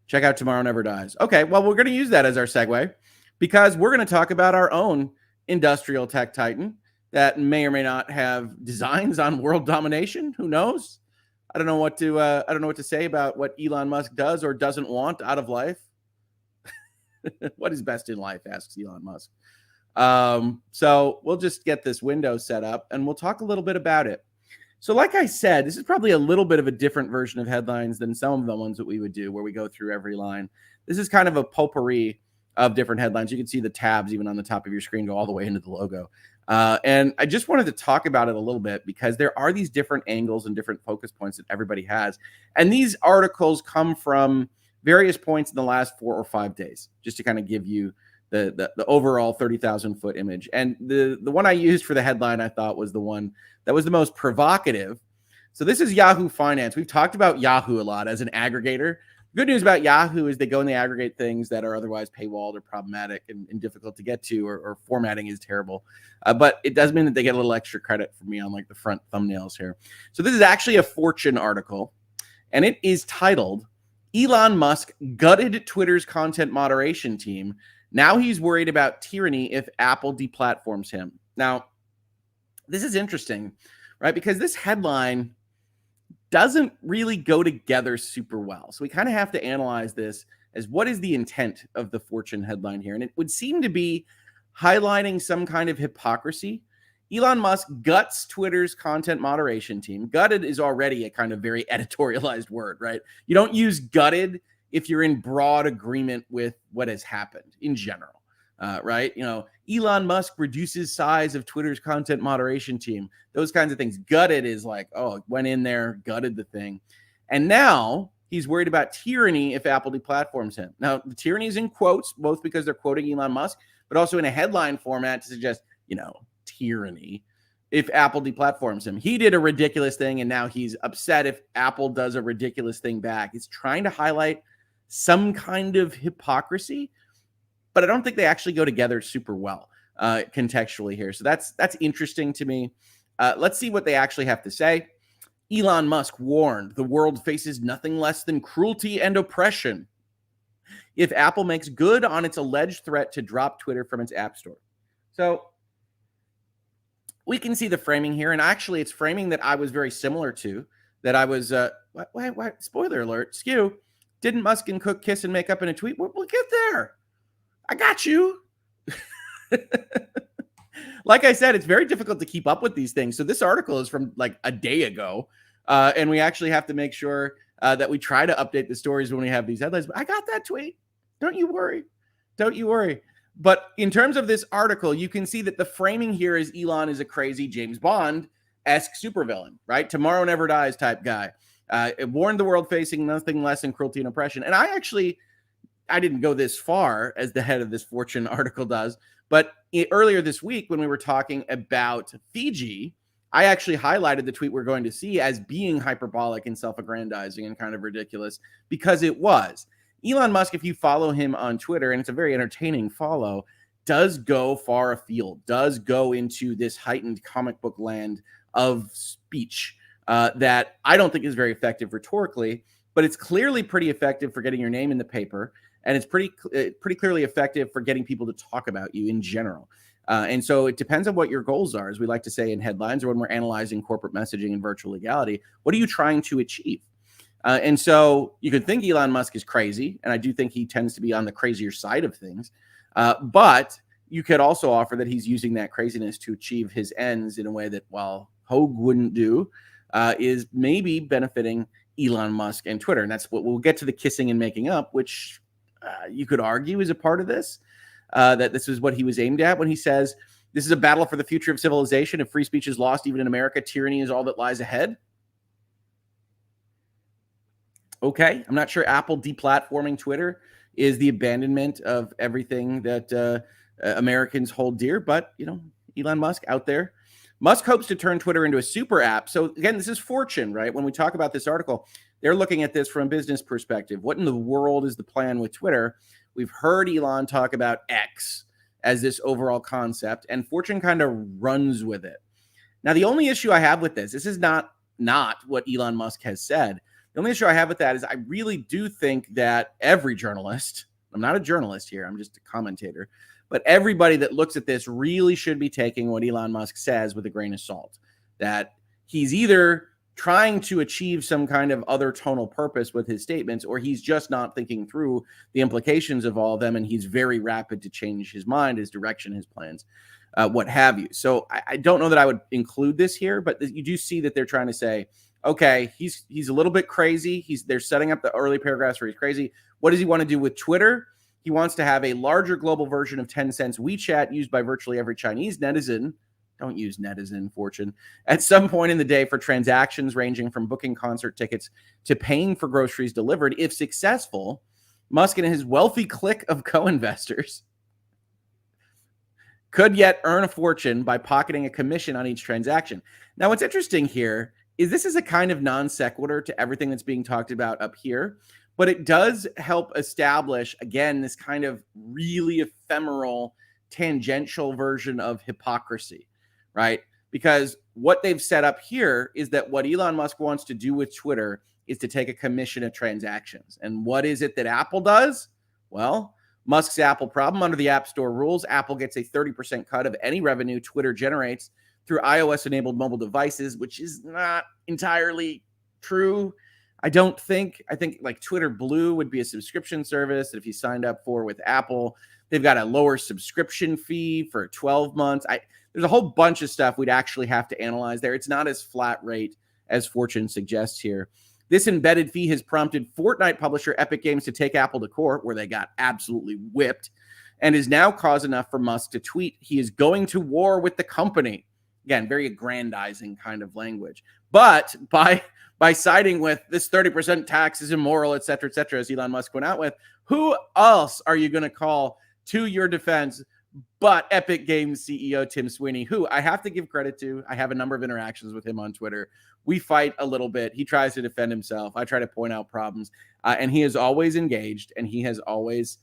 Check out Tomorrow Never Dies. Okay, well, we're going to use that as our segue because we're going to talk about our own industrial tech titan that may or may not have designs on world domination. Who knows? I don't know what to say about what Elon Musk does or doesn't want out of life. What is best in life, asks Elon Musk. So we'll just get this window set up and we'll talk a little bit about it. So like I said, this is probably a little bit of a different version of headlines than some of the ones that we would do where we go through every line. This is kind of a potpourri of different headlines. You can see the tabs even on the top of your screen go all the way into the logo. And I just wanted to talk about it a little bit because there are these different angles and different focus points that everybody has. And these articles come from various points in the last 4 or 5 days, just to kind of give you the overall 30,000 foot image. And the one I used for the headline, I thought was the one that was the most provocative. So this is Yahoo Finance. We've talked about Yahoo a lot as an aggregator. Good news about Yahoo is they go and they aggregate things that are otherwise paywalled or problematic and difficult to get to, or formatting is terrible. But it does mean that they get a little extra credit for me on like the front thumbnails here. So this is actually a Fortune article, and it is titled, Elon Musk gutted Twitter's content moderation team. Now he's worried about tyranny if Apple deplatforms him. Now, this is interesting, right? Because this headline doesn't really go together super well. So we kind of have to analyze this as what is the intent of the Fortune headline here? And it would seem to be highlighting some kind of hypocrisy. Elon Musk guts Twitter's content moderation team. Gutted is already a kind of very editorialized word, right? You don't use gutted if you're in broad agreement with what has happened in general, right? You know, Elon Musk reduces size of Twitter's content moderation team. Those kinds of things. Gutted is like, oh, went in there, gutted the thing. And now he's worried about tyranny if Apple deplatforms him. Now, the tyranny is in quotes, both because they're quoting Elon Musk, but also in a headline format to suggest, you know, tyranny if Apple deplatforms him. He did a ridiculous thing, and now he's upset if Apple does a ridiculous thing back. It's trying to highlight some kind of hypocrisy, but I don't think they actually go together super well contextually here. So that's interesting to me. Let's see what they actually have to say. Elon Musk warned the world faces nothing less than cruelty and oppression if Apple makes good on its alleged threat to drop Twitter from its app store. So we can see the framing here, and actually it's framing that I was very similar to, that I was, what? Spoiler alert, skew. Didn't Musk and Cook kiss and make up in a tweet? We'll get there. I got you. Like I said, it's very difficult to keep up with these things. So this article is from like a day ago, and we actually have to make sure that we try to update the stories when we have these headlines. But I got that tweet. Don't you worry. Don't you worry. But in terms of this article, you can see that the framing here is Elon is a crazy James Bond-esque supervillain, right? Tomorrow never dies type guy. It warned the world facing nothing less than cruelty and oppression. And I didn't go this far as the head of this Fortune article does, but earlier this week when we were talking about Fiji, I actually highlighted the tweet we're going to see as being hyperbolic and self-aggrandizing and kind of ridiculous, because it was. Elon Musk, if you follow him on Twitter, and it's a very entertaining follow, does go far afield, does go into this heightened comic book land of speech that I don't think is very effective rhetorically, but it's clearly pretty effective for getting your name in the paper, and it's pretty clearly effective for getting people to talk about you in general. And so it depends on what your goals are, as we like to say in headlines or when we're analyzing corporate messaging and virtual legality. What are you trying to achieve? And so you could think Elon Musk is crazy, and I do think he tends to be on the crazier side of things. But you could also offer that he's using that craziness to achieve his ends in a way that, while Hoeg wouldn't do, is maybe benefiting Elon Musk and Twitter. And that's what we'll get to, the kissing and making up, which you could argue is a part of this, that this is what he was aimed at when he says, this is a battle for the future of civilization. If free speech is lost, even in America, tyranny is all that lies ahead. Okay, I'm not sure Apple deplatforming Twitter is the abandonment of everything that Americans hold dear, but, you know, Elon Musk out there. Musk hopes to turn Twitter into a super app. So again, this is Fortune, right? When we talk about this article, they're looking at this from a business perspective. What in the world is the plan with Twitter? We've heard Elon talk about X as this overall concept, and Fortune kind of runs with it. Now, the only issue I have with this is not what Elon Musk has said. The only issue I have with that is I really do think that every journalist, I'm not a journalist here, I'm just a commentator, But everybody that looks at this really should be taking what Elon Musk says with a grain of salt, that he's either trying to achieve some kind of other tonal purpose with his statements, or he's just not thinking through the implications of all of them, and he's very rapid to change his mind, his direction, his plans, what have you. So I don't know that I would include this here, but you do see that they're trying to say, okay, he's a little bit crazy. They're setting up the early paragraphs where he's crazy. What does he want to do with Twitter? He wants to have a larger global version of Tencent's WeChat used by virtually every Chinese netizen. Don't use netizen, Fortune. At some point in the day for transactions ranging from booking concert tickets to paying for groceries delivered. If successful, Musk and his wealthy clique of co-investors could yet earn a fortune by pocketing a commission on each transaction. Now, what's interesting here is this is a kind of non sequitur to everything that's being talked about up here, but it does help establish, again, this kind of really ephemeral, tangential version of hypocrisy, right? Because what they've set up here is that what Elon Musk wants to do with Twitter is to take a commission of transactions. And what is it that Apple does? Well, Musk's Apple problem: under the App Store rules, Apple gets a 30% cut of any revenue Twitter generates through iOS-enabled mobile devices, which is not entirely true. I think like Twitter Blue would be a subscription service that if you signed up for with Apple, they've got a lower subscription fee for 12 months. There's a whole bunch of stuff we'd actually have to analyze there. It's not as flat rate as Fortune suggests here. This embedded fee has prompted Fortnite publisher Epic Games to take Apple to court, where they got absolutely whipped, and is now cause enough for Musk to tweet he is going to war with the company. Again, very aggrandizing kind of language. But by siding with this 30% tax is immoral, et cetera, as Elon Musk went out with, who else are you going to call to your defense but Epic Games CEO Tim Sweeney, who I have to give credit to? I have a number of interactions with him on Twitter. We fight a little bit. He tries to defend himself. I try to point out problems. And he is always engaged, and he has always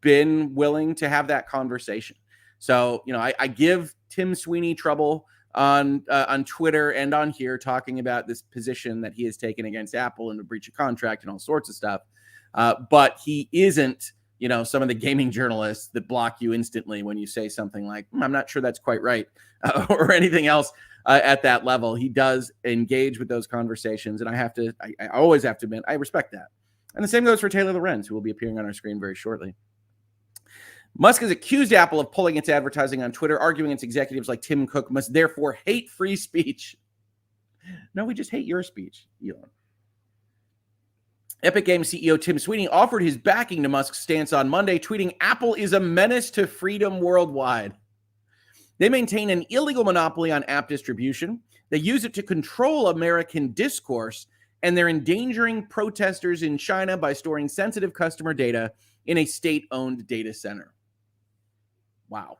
been willing to have that conversation. So, I give Tim Sweeney trouble on Twitter and on here, talking about this position that he has taken against Apple and the breach of contract and all sorts of stuff. But he isn't, some of the gaming journalists that block you instantly when you say something like, I'm not sure that's quite right, or anything else at that level. He does engage with those conversations, and I always have to admit, I respect that. And the same goes for Taylor Lorenz, who will be appearing on our screen very shortly. Musk has accused Apple of pulling its advertising on Twitter, arguing its executives like Tim Cook must therefore hate free speech. No, we just hate your speech, Elon. Epic Games CEO Tim Sweeney offered his backing to Musk's stance on Monday, tweeting, "Apple is a menace to freedom worldwide. They maintain an illegal monopoly on app distribution. They use it to control American discourse, and they're endangering protesters in China by storing sensitive customer data in a state-owned data center." Wow.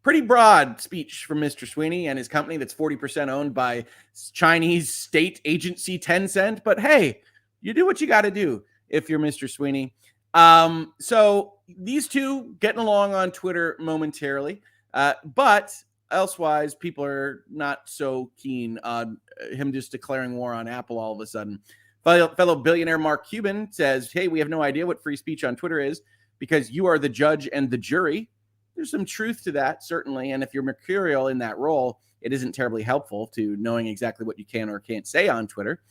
Pretty broad speech from Mr. Sweeney and his company that's 40% owned by Chinese state agency Tencent. But hey, you do what you got to do if you're Mr. Sweeney. So these two getting along on Twitter momentarily, but elsewise, people are not so keen on him just declaring war on Apple all of a sudden. Fellow billionaire Mark Cuban says, hey, we have no idea what free speech on Twitter is because you are the judge and the jury. There's some truth to that, certainly. And if you're mercurial in that role, it isn't terribly helpful to knowing exactly what you can or can't say on Twitter.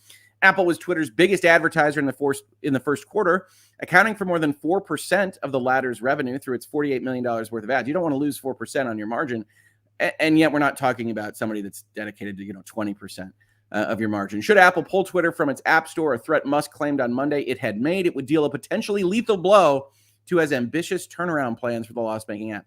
Apple was Twitter's biggest advertiser in the first quarter, accounting for more than 4% of the latter's revenue through its $48 million worth of ads. You don't want to lose 4% on your margin. And yet we're not talking about somebody that's dedicated to 20% of your margin. Should Apple pull Twitter from its App Store, a threat Musk claimed on Monday it had made, it would deal a potentially lethal blow to his ambitious turnaround plans for the loss-making app.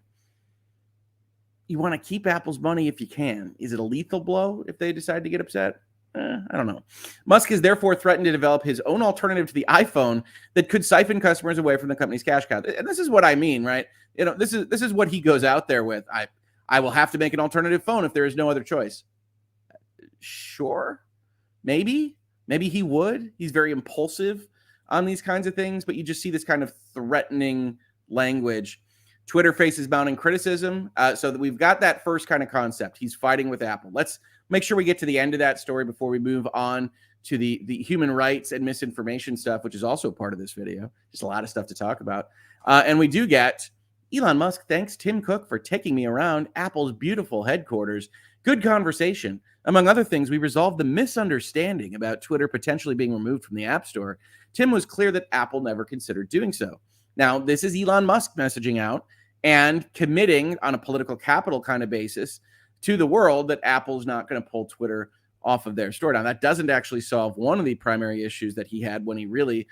You want to keep Apple's money if you can. Is it a lethal blow if they decide to get upset? I don't know. Musk has therefore threatened to develop his own alternative to the iPhone that could siphon customers away from the company's cash cow. And this is what I mean, right? This is what he goes out there with. I will have to make an alternative phone if there is no other choice. Sure. Maybe he would. He's very impulsive on these kinds of things, but you just see this kind of threatening language. Twitter faces mounting criticism. So that we've got that first kind of concept. He's fighting with Apple. Let's make sure we get to the end of that story before we move on to the human rights and misinformation stuff, which is also part of this video. Just a lot of stuff to talk about. And we do get Elon Musk thanks Tim Cook for taking me around Apple's beautiful headquarters. Good conversation. Among other things, we resolved the misunderstanding about Twitter potentially being removed from the App Store. Tim was clear that Apple never considered doing so. Now, this is Elon Musk messaging out and committing on a political capital kind of basis to the world that Apple's not going to pull Twitter off of their store. Now, that doesn't actually solve one of the primary issues that he had when he really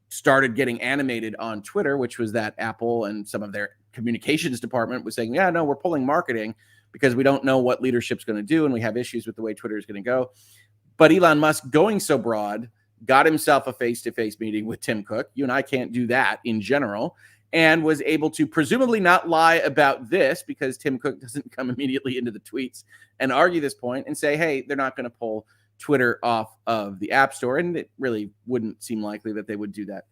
started getting animated on Twitter, which was that Apple and some of their communications department was saying, yeah, no, we're pulling marketing because we don't know what leadership's going to do and we have issues with the way Twitter is going to go. But Elon Musk going so broad got himself a face-to-face meeting with Tim Cook. You and I can't do that in general, and was able to presumably not lie about this because Tim Cook doesn't come immediately into the tweets and argue this point and say, hey, they're not going to pull Twitter off of the App Store. And it really wouldn't seem likely that they would do that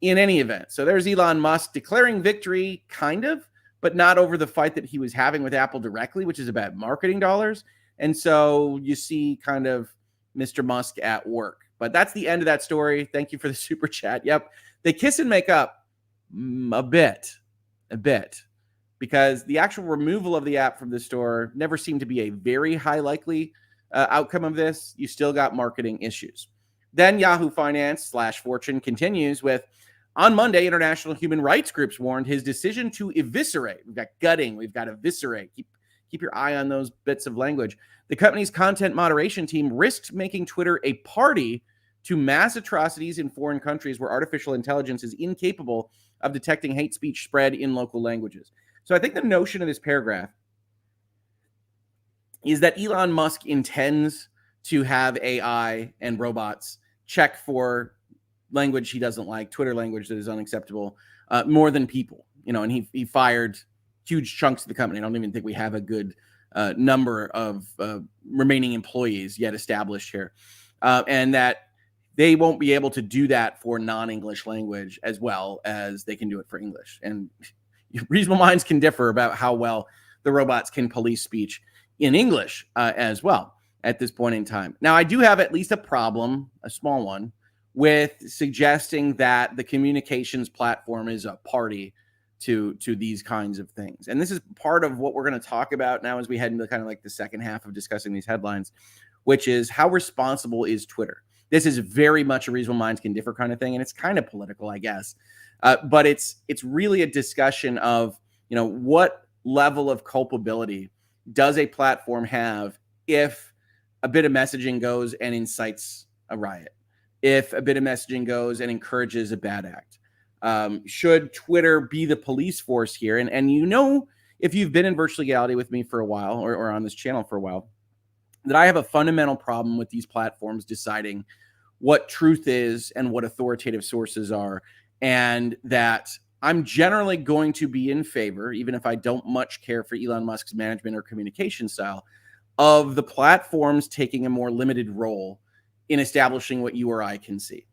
in any event. So there's Elon Musk declaring victory, kind of, but not over the fight that he was having with Apple directly, which is about marketing dollars. And so you see kind of Mr. Musk at work. But that's the end of that story. Thank you for the super chat. Yep. They kiss and make up a bit, because the actual removal of the app from the store never seemed to be a very high likely outcome of this. You still got marketing issues. Then Yahoo Finance / Fortune continues with, on Monday, international human rights groups warned his decision to eviscerate. We've got gutting. We've got eviscerate. Keep your eye on those bits of language. The company's content moderation team risked making Twitter a party to mass atrocities in foreign countries where artificial intelligence is incapable of detecting hate speech spread in local languages. So I think the notion of this paragraph is that Elon Musk intends to have AI and robots check for language he doesn't like, Twitter language that is unacceptable, more than people. And he fired huge chunks of the company. I don't even think we have a good number of remaining employees yet established here. And that they won't be able to do that for non-English language as well as they can do it for English. And reasonable minds can differ about how well the robots can police speech in English as well at this point in time. Now, I do have at least a problem, a small one, with suggesting that the communications platform is a party to these kinds of things. And this is part of what we're going to talk about now as we head into kind of like the second half of discussing these headlines, which is how responsible is Twitter? This is very much a reasonable minds can differ kind of thing, and it's kind of political, I guess. But it's really a discussion of, what level of culpability does a platform have if a bit of messaging goes and incites a riot, if a bit of messaging goes and encourages a bad act. Should Twitter be the police force here? And if you've been in Virtual Legality with me for a while or on this channel for a while, that I have a fundamental problem with these platforms deciding what truth is and what authoritative sources are, and that I'm generally going to be in favor, even if I don't much care for Elon Musk's management or communication style, of the platforms taking a more limited role in establishing what you or I can see.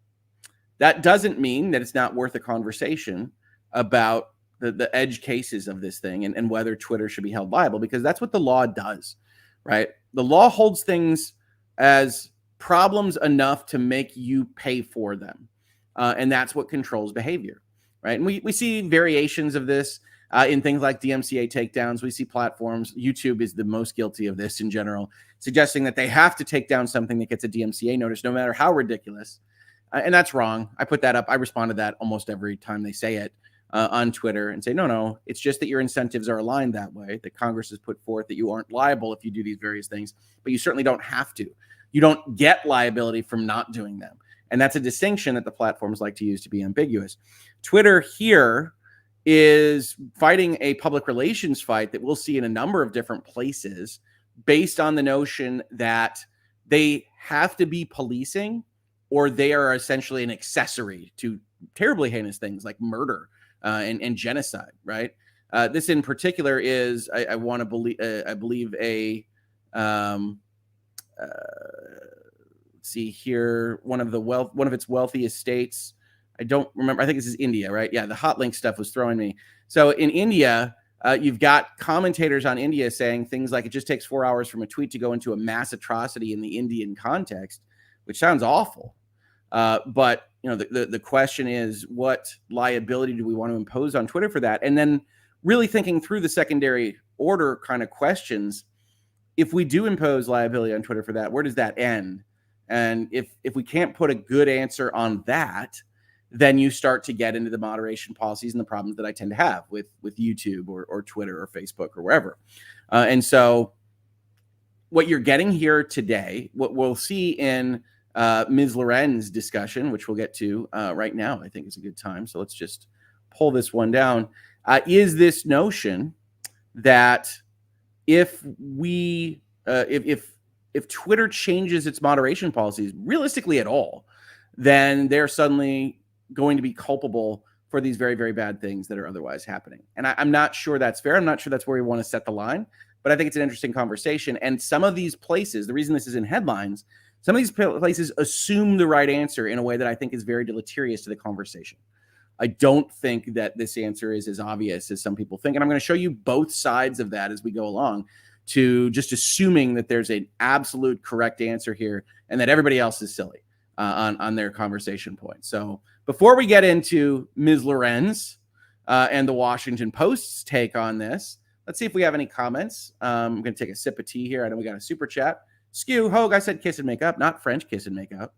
That doesn't mean that it's not worth a conversation about the edge cases of this thing and whether Twitter should be held liable, because that's what the law does, right? The law holds things as problems enough to make you pay for them. And that's what controls behavior, right? And we see variations of this in things like DMCA takedowns. We see platforms, YouTube is the most guilty of this in general, suggesting that they have to take down something that gets a DMCA notice, no matter how ridiculous. And that's wrong. I put that up. I respond to that almost every time they say it on Twitter and say, no, it's just that your incentives are aligned that way, that Congress has put forth that you aren't liable if you do these various things, but you certainly don't have to. You don't get liability from not doing them. And that's a distinction that the platforms like to use to be ambiguous. Twitter here is fighting a public relations fight that we'll see in a number of different places based on the notion that they have to be policing or they are essentially an accessory to terribly heinous things like murder and genocide, right? This in particular is, I believe let's see here, one of its wealthiest states. I don't remember. I think this is India, right? Yeah, the hot link stuff was throwing me. So in India, you've got commentators on India saying things like it just takes 4 hours from a tweet to go into a mass atrocity in the Indian context, which sounds awful. But the question is, what liability do we want to impose on Twitter for that? And then really thinking through the secondary order kind of questions. If we do impose liability on Twitter for that, where does that end? And if we can't put a good answer on that, then you start to get into the moderation policies and the problems that I tend to have with YouTube or Twitter or Facebook or wherever. And so what you're getting here today, what we'll see in Ms. Loren's discussion, which we'll get to right now, I think is a good time. So let's just pull this one down, is this notion that if Twitter changes its moderation policies realistically at all, then they're suddenly going to be culpable for these very, very bad things that are otherwise happening. And I'm not sure that's fair. I'm not sure that's where we want to set the line, but I think it's an interesting conversation. And some of these places, the reason this is in headlines, some of these places assume the right answer in a way that I think is very deleterious to the conversation. I don't think that this answer is as obvious as some people think. And I'm going to show you both sides of that as we go along, to just assuming that there's an absolute correct answer here and that everybody else is silly on their conversation point. So before we get into Ms. Lorenz and the Washington Post's take on this, let's see if we have any comments. I'm going to take a sip of tea here. I know we got a super chat. Skew, Hoeg, I said kiss and make up, not French kiss and make up.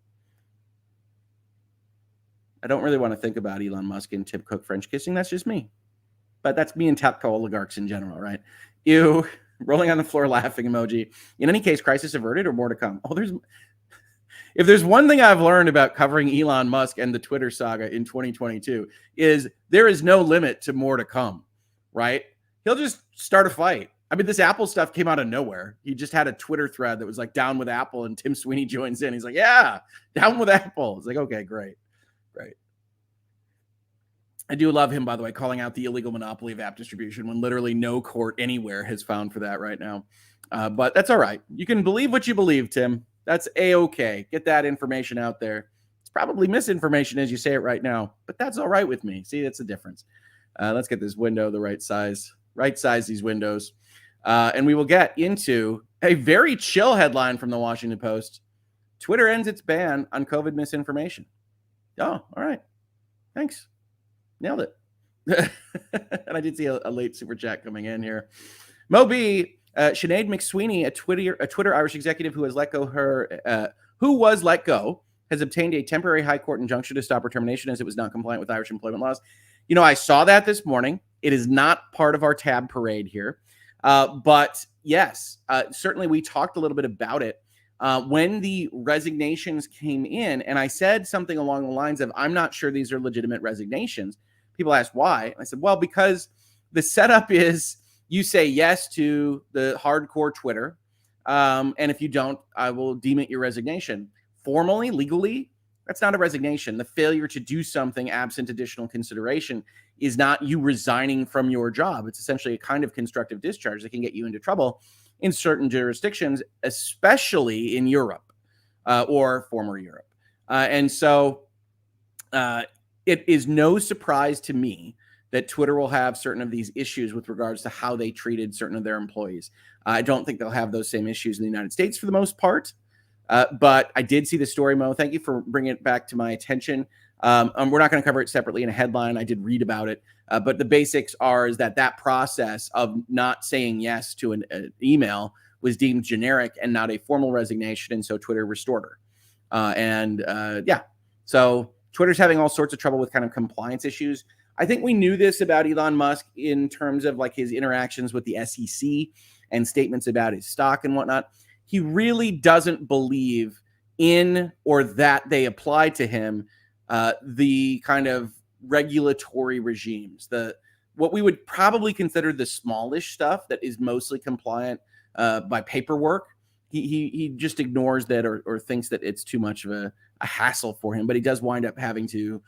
I don't really want to think about Elon Musk and Tim Cook French kissing. That's just me. But that's me and Tapco oligarchs in general, right? Ew, rolling on the floor laughing emoji. In any case, crisis averted or more to come? Oh, if there's one thing I've learned about covering Elon Musk and the Twitter saga in 2022 is there is no limit to more to come, right? He'll just start a fight. I mean, this Apple stuff came out of nowhere. He just had a Twitter thread that was like down with Apple, and Tim Sweeney joins in. He's like, yeah, down with Apple. It's like, okay, great. I do love him, by the way, calling out the illegal monopoly of app distribution when literally no court anywhere has found for that right now. But that's all right. You can believe what you believe, Tim. That's A-okay. Get that information out there. It's probably misinformation as you say it right now, but that's all right with me. See, that's the difference. Let's get this window the right size. Right size these windows. And we will get into a very chill headline from the Washington Post. Twitter ends its ban on COVID misinformation. Oh, all right. Thanks. Nailed it. And I did see a late super chat coming in here. Mo B, Sinead McSweeney, a Twitter Irish executive who was let go, has obtained a temporary high court injunction to stop her termination as it was not compliant with Irish employment laws. You know, I saw that this morning. It is not part of our tab parade here. But yes, certainly we talked a little bit about it. When the resignations came in, and I said something along the lines of, I'm not sure these are legitimate resignations. People asked why. I said, well, because the setup is you say yes to the hardcore Twitter. And if you don't, I will deem it your resignation. Formally, legally, that's not a resignation. The failure to do something absent additional consideration is not you resigning from your job. It's essentially a kind of constructive discharge that can get you into trouble in certain jurisdictions, especially in Europe or former Europe. And so it is no surprise to me that Twitter will have certain of these issues with regards to how they treated certain of their employees. I don't think they'll have those same issues in the United States for the most part. But I did see the story, Mo. Thank you for bringing it back to my attention. We're not going to cover it separately in a headline. I did read about it. But the basics is that process of not saying yes to an email was deemed generic and not a formal resignation. And so Twitter restored her. So Twitter's having all sorts of trouble with kind of compliance issues. I think we knew this about Elon Musk in terms of like his interactions with the SEC and statements about his stock and whatnot. He really doesn't believe in or that they apply to him the kind of regulatory regimes, what we would probably consider the smallish stuff that is mostly compliant by paperwork. He just ignores that or thinks that it's too much of a hassle for him, but he does wind up having to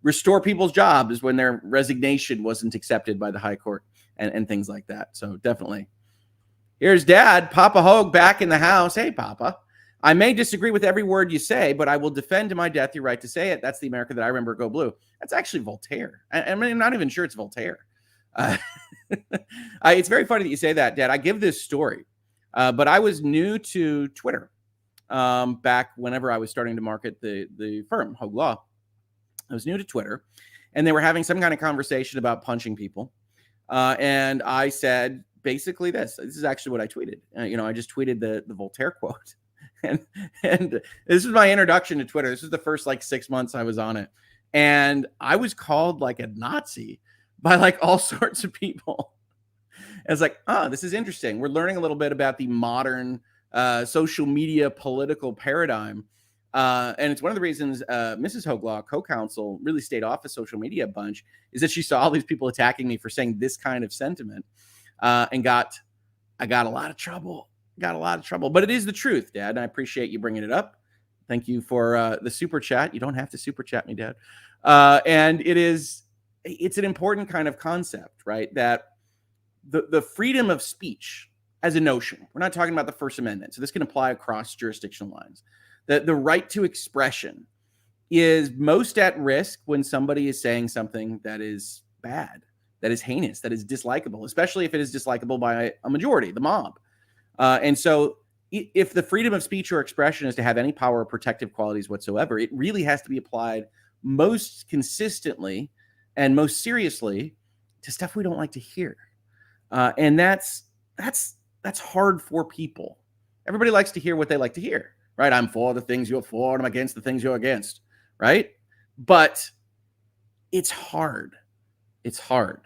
restore people's jobs when their resignation wasn't accepted by the high court and things like that. So definitely. Here's Dad, Papa Hoeg, back in the house. Hey, Papa. I may disagree with every word you say, but I will defend to my death your right to say it. That's the America that I remember. Go blue. That's actually Voltaire. I'm not even sure it's Voltaire. It's very funny that you say that, Dad. I give this story, but I was new to Twitter back whenever I was starting to market the firm, Hoeg Law. I was new to Twitter, and they were having some kind of conversation about punching people. And I said basically this. This is actually what I tweeted. I just tweeted the Voltaire quote. And this was my introduction to Twitter. This was the first like 6 months I was on it. And I was called like a Nazi by like all sorts of people. I was like, oh, this is interesting. We're learning a little bit about the modern social media political paradigm. And it's one of the reasons Mrs. Hoeg Law, co-counsel, really stayed off of social media a bunch, is that she saw all these people attacking me for saying this kind of sentiment, and I got a lot of trouble. But it is the truth, Dad, and I appreciate you bringing it up. Thank you for the super chat. You don't have to super chat me, Dad. And it's an important kind of concept, right? That the freedom of speech as a notion, we're not talking about the First Amendment, so this can apply across jurisdictional lines. The right to expression is most at risk when somebody is saying something that is bad, that is heinous, that is dislikable, especially if it is dislikable by a majority, the mob. And so if the freedom of speech or expression is to have any power or protective qualities whatsoever, it really has to be applied most consistently and most seriously to stuff we don't like to hear. And that's hard for people. Everybody likes to hear what they like to hear, right? I'm for the things you're for, and I'm against the things you're against, right? But it's hard. It's hard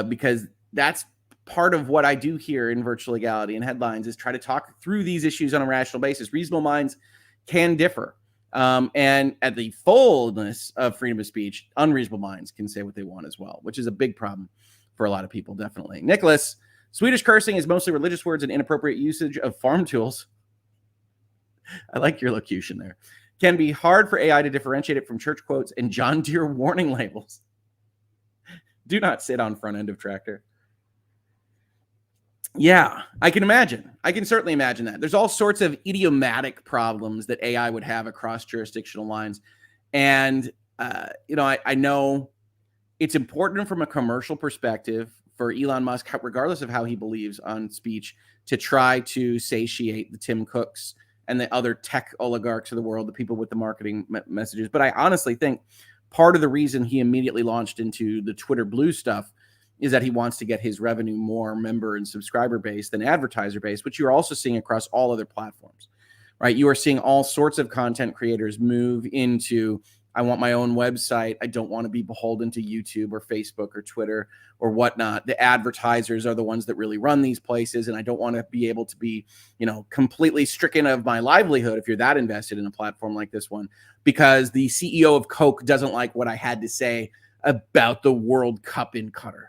because that's part of what I do here in Virtual Legality and Headlines is try to talk through these issues on a rational basis. Reasonable minds can differ. And at the fullness of freedom of speech, unreasonable minds can say what they want as well, which is a big problem for a lot of people, definitely. Nicholas, Swedish cursing is mostly religious words and inappropriate usage of farm tools. I like your locution there. Can be hard for AI to differentiate it from church quotes and John Deere warning labels. Do not sit on front end of tractor. Yeah, I can imagine. I can certainly imagine that. There's all sorts of idiomatic problems that AI would have across jurisdictional lines. And, I know it's important from a commercial perspective for Elon Musk, regardless of how he believes on speech, to try to satiate the Tim Cooks and the other tech oligarchs of the world, the people with the marketing messages. But I honestly think part of the reason he immediately launched into the Twitter Blue stuff is that he wants to get his revenue more member and subscriber base than advertiser base, which you're also seeing across all other platforms, right? You are seeing all sorts of content creators move into, I want my own website. I don't want to be beholden to YouTube or Facebook or Twitter or whatnot. The advertisers are the ones that really run these places. And I don't want to be able to be, completely stricken of my livelihood if you're that invested in a platform like this one, because the CEO of Coke doesn't like what I had to say about the World Cup in Qatar,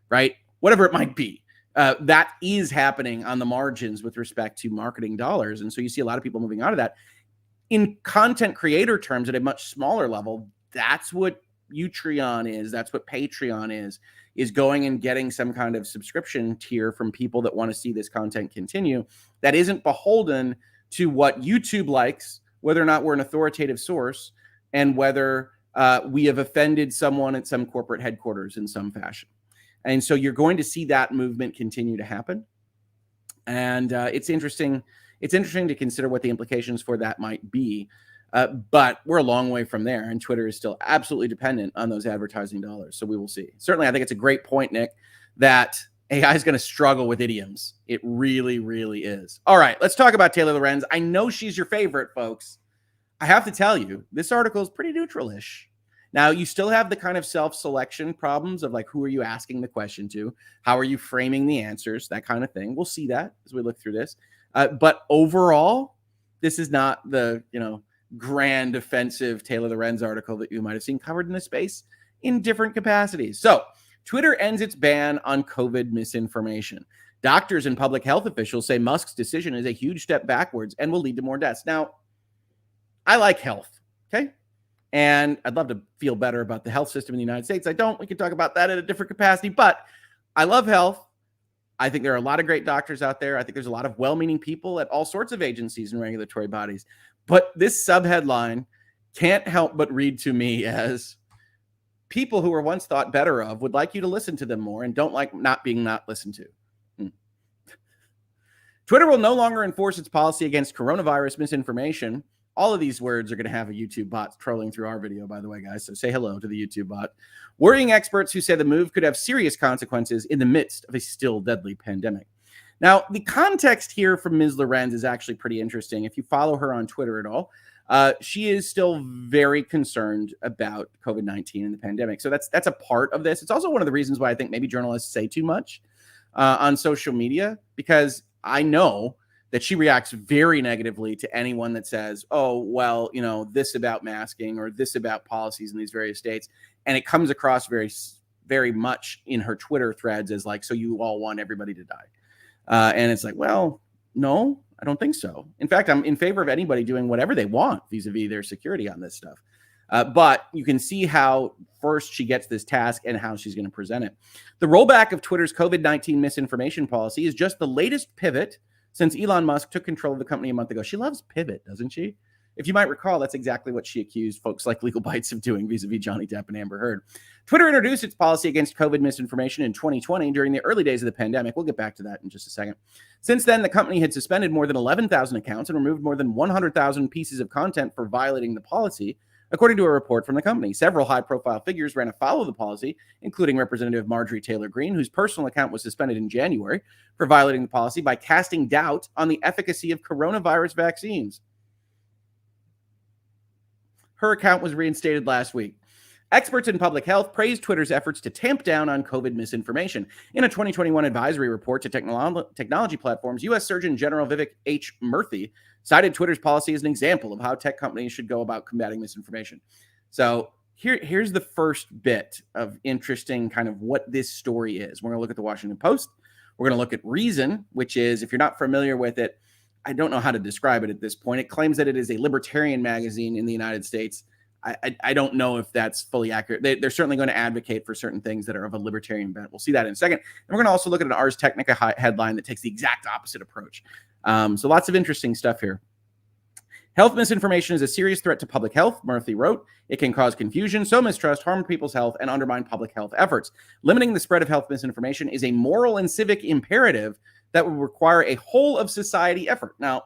right? Whatever it might be. That is happening on the margins with respect to marketing dollars. And so you see a lot of people moving out of that. In content creator terms at a much smaller level, that's what Utreon is. That's what Patreon is going and getting some kind of subscription tier from people that want to see this content continue. That isn't beholden to what YouTube likes, whether or not we're an authoritative source, and whether we have offended someone at some corporate headquarters in some fashion. And so you're going to see that movement continue to happen. And it's interesting. It's interesting to consider what the implications for that might be. But we're a long way from there. And Twitter is still absolutely dependent on those advertising dollars. So we will see. Certainly, I think it's a great point, Nick, that AI is going to struggle with idioms. It really, really is. All right, let's talk about Taylor Lorenz. I know she's your favorite, folks. I have to tell you, this article is pretty neutral-ish. Now, you still have the kind of self-selection problems of like, who are you asking the question to? How are you framing the answers? That kind of thing. We'll see that as we look through this. But overall, this is not the, grand offensive Taylor Lorenz article that you might have seen covered in this space in different capacities. So Twitter ends its ban on COVID misinformation. Doctors and public health officials say Musk's decision is a huge step backwards and will lead to more deaths. Now, I like health, okay? And I'd love to feel better about the health system in the United States. I don't. We can talk about that in a different capacity. But I love health. I think there are a lot of great doctors out there. I think there's a lot of well-meaning people at all sorts of agencies and regulatory bodies. But this subheadline can't help but read to me as people who were once thought better of would like you to listen to them more and don't like not being listened to. Twitter will no longer enforce its policy against coronavirus misinformation All of these words are going to have a YouTube bot trolling through our video, by the way, guys. So say hello to the YouTube bot. Worrying experts who say the move could have serious consequences in the midst of a still deadly pandemic. Now, the context here from Ms. Lorenz is actually pretty interesting. If you follow her on Twitter at all, she is still very concerned about COVID-19 and the pandemic. So that's a part of this. It's also one of the reasons why I think maybe journalists say too much on social media, because I know that she reacts very negatively to anyone that says, oh, well, you know, this about masking or this about policies in these various states. And it comes across very, very much in her Twitter threads as like, so you all want everybody to die. And it's like, well, no, I don't think so. In fact, I'm in favor of anybody doing whatever they want vis-a-vis their security on this stuff. But you can see how first she gets this task and how she's going to present it. The rollback of Twitter's COVID-19 misinformation policy is just the latest pivot since Elon Musk took control of the company a month ago. She loves pivot, doesn't she? If you might recall, that's exactly what she accused folks like Legal Bites of doing vis-a-vis Johnny Depp and Amber Heard. Twitter introduced its policy against COVID misinformation in 2020 during the early days of the pandemic. We'll get back to that in just a second. Since then, the company had suspended more than 11,000 accounts and removed more than 100,000 pieces of content for violating the policy, according to a report from the company. Several high-profile figures ran afoul of the policy, including Representative Marjorie Taylor Greene, whose personal account was suspended in January for violating the policy by casting doubt on the efficacy of coronavirus vaccines. Her account was reinstated last week. Experts in public health praised Twitter's efforts to tamp down on COVID misinformation. In a 2021 advisory report to technology platforms, U.S. Surgeon General Vivek H. Murthy cited Twitter's policy as an example of how tech companies should go about combating misinformation. So here's the first bit of interesting kind of what this story is. We're going to look at the Washington Post. We're going to look at Reason, which is, if you're not familiar with it, I don't know how to describe it at this point. It claims that it is a libertarian magazine in the United States. I don't know if that's fully accurate. They're certainly going to advocate for certain things that are of a libertarian bent. We'll see that in a second. And we're going to also look at an Ars Technica headline that takes the exact opposite approach. So lots of interesting stuff here. Health misinformation is a serious threat to public health, Murthy wrote. It can cause confusion, sow mistrust, harm people's health, and undermine public health efforts. Limiting the spread of health misinformation is a moral and civic imperative that would require a whole of society effort. Now,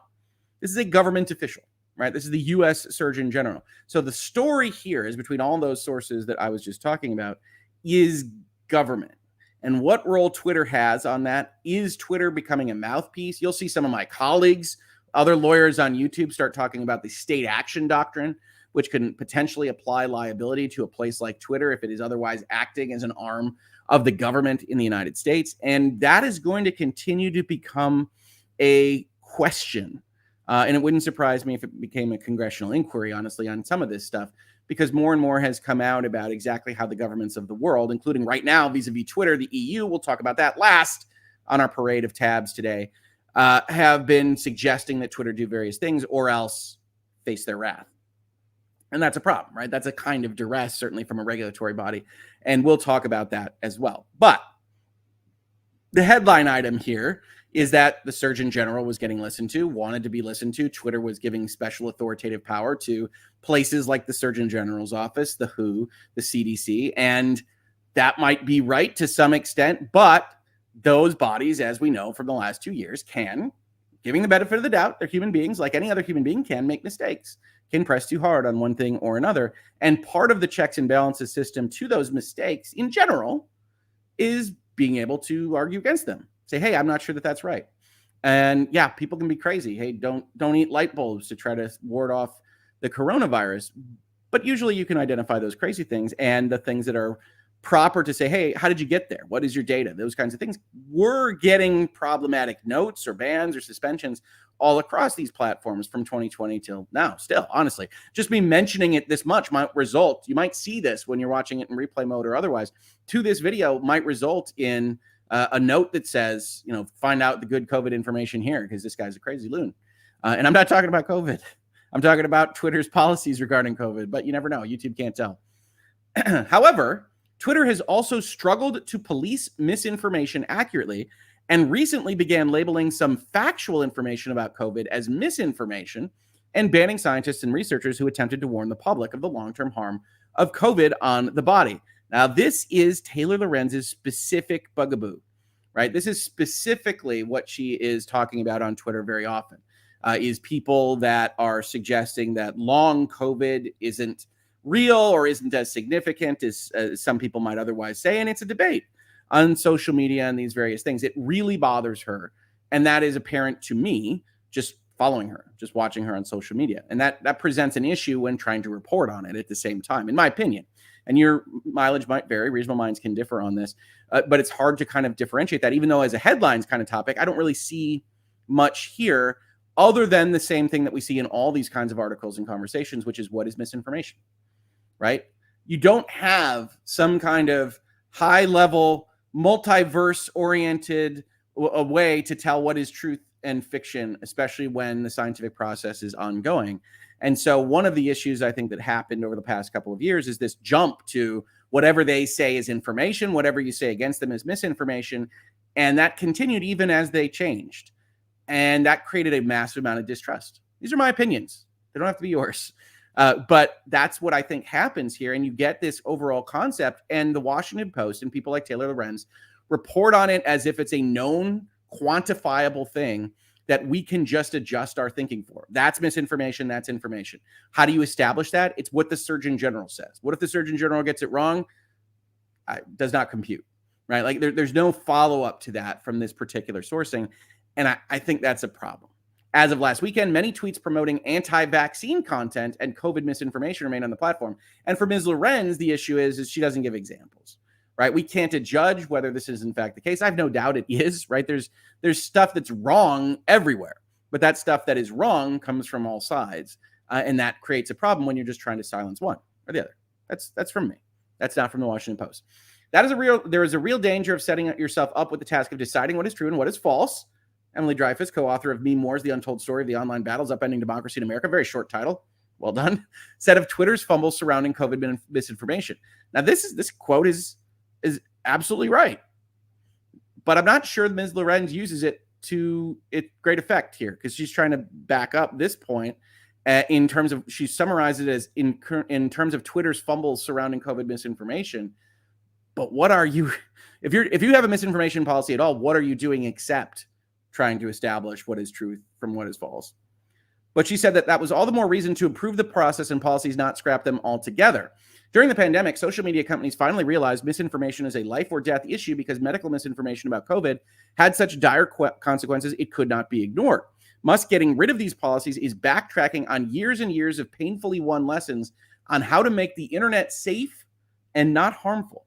this is a government official, right? This is the U.S. Surgeon General. So the story here is, between all those sources that I was just talking about, is government. And what role Twitter has on that. Is Twitter becoming a mouthpiece? You'll see some of my colleagues, other lawyers on YouTube, start talking about the state action doctrine, which can potentially apply liability to a place like Twitter if it is otherwise acting as an arm of the government in the United States. And that is going to continue to become a question. And it wouldn't surprise me if it became a congressional inquiry, honestly, on some of this stuff, because more and more has come out about exactly how the governments of the world, including right now vis-a-vis Twitter, the EU, we'll talk about that last on our parade of tabs today, have been suggesting that Twitter do various things or else face their wrath. And that's a problem, right? That's a kind of duress, certainly from a regulatory body. And we'll talk about that as well. But the headline item here is that the Surgeon General was getting listened to, wanted to be listened to. Twitter was giving special authoritative power to places like the Surgeon General's office, the WHO, the CDC. And that might be right to some extent, but those bodies, as we know from the last 2 years, can, giving the benefit of the doubt, they're human beings, like any other human being, can make mistakes, can press too hard on one thing or another. And part of the checks and balances system to those mistakes in general is being able to argue against them. Say, hey, I'm not sure that that's right. And yeah, people can be crazy. Hey, don't eat light bulbs to try to ward off the coronavirus. But usually you can identify those crazy things and the things that are proper to say, hey, how did you get there? What is your data? Those kinds of things. We're getting problematic notes or bans or suspensions all across these platforms from 2020 till now. Still, honestly, just me mentioning it this much might result, you might see this when you're watching it in replay mode or otherwise, to this video might result in a note that says, you know, find out the good COVID information here because this guy's a crazy loon. And I'm not talking about COVID. I'm talking about Twitter's policies regarding COVID, but you never know. YouTube can't tell. However, Twitter has also struggled to police misinformation accurately and recently began labeling some factual information about COVID as misinformation and banning scientists and researchers who attempted to warn the public of the long-term harm of COVID on the body. Now, this is Taylor Lorenz's specific bugaboo, right? This is specifically what she is talking about on Twitter very often. is people that are suggesting that long COVID isn't real or isn't as significant as some people might otherwise say. And it's a debate on social media and these various things. It really bothers her. And that is apparent to me just following her, just watching her on social media. And that presents an issue when trying to report on it at the same time, in my opinion. And your mileage might vary. Reasonable minds can differ on this. But it's hard to kind of differentiate that, even though as a headlines kind of topic, I don't really see much here other than the same thing that we see in all these kinds of articles and conversations, which is what is misinformation, right? You don't have some kind of high-level, multiverse-oriented a way to tell what is truth and fiction, especially when the scientific process is ongoing. And so one of the issues I think that happened over the past couple of years is this jump to whatever they say is information, whatever you say against them is misinformation. And that continued even as they changed. And that created a massive amount of distrust. These are my opinions. They don't have to be yours. But that's what I think happens here. And you get this overall concept, and the Washington Post and people like Taylor Lorenz report on it as if it's a known, quantifiable thing that we can just adjust our thinking for. That's misinformation. That's information. How do you establish that? It's what the Surgeon General says. What if the Surgeon General gets it wrong? Does not compute, right? Like there's no follow-up to that from this particular sourcing. And I think that's a problem. As of last weekend, many tweets promoting anti-vaccine content and COVID misinformation remain on the platform. And for Ms. Lorenz, the issue is she doesn't give examples, right? We can't judge whether this is in fact the case. I have no doubt it is, right? There's stuff that's wrong everywhere, but that stuff that is wrong comes from all sides. And that creates a problem when you're just trying to silence one or the other. That's from me. That's not from the Washington Post. There is a real danger of setting yourself up with the task of deciding what is true and what is false. Emily Dreyfus, co-author of Meme Wars, The Untold Story of the Online Battles Upending Democracy in America. Very short title. Well done. Said of Twitter's fumbles surrounding COVID misinformation. Now, this quote is absolutely right. But I'm not sure Ms. Lorenz uses it to its great effect here, because she's trying to back up this point in terms of, she summarized it as in terms of Twitter's fumbles surrounding COVID misinformation. But what are you, if you have a misinformation policy at all, what are you doing except trying to establish what is truth from what is false? But she said that was all the more reason to improve the process and policies, not scrap them altogether. During the pandemic, social media companies finally realized misinformation is a life or death issue because medical misinformation about COVID had such dire consequences it could not be ignored. Musk getting rid of these policies is backtracking on years and years of painfully won lessons on how to make the internet safe and not harmful.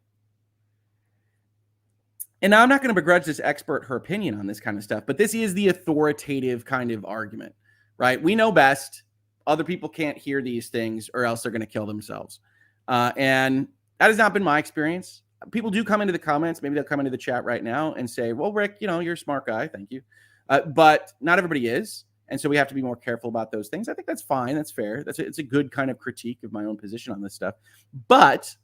And now I'm not going to begrudge this expert her opinion on this kind of stuff, but this is the authoritative kind of argument, right? We know best. Other people can't hear these things or else they're going to kill themselves. And that has not been my experience. People do come into the comments. Maybe they'll come into the chat right now and say, well, Rick, you're a smart guy. Thank you. But not everybody is. And so we have to be more careful about those things. I think that's fine. That's fair. It's a good kind of critique of my own position on this stuff. But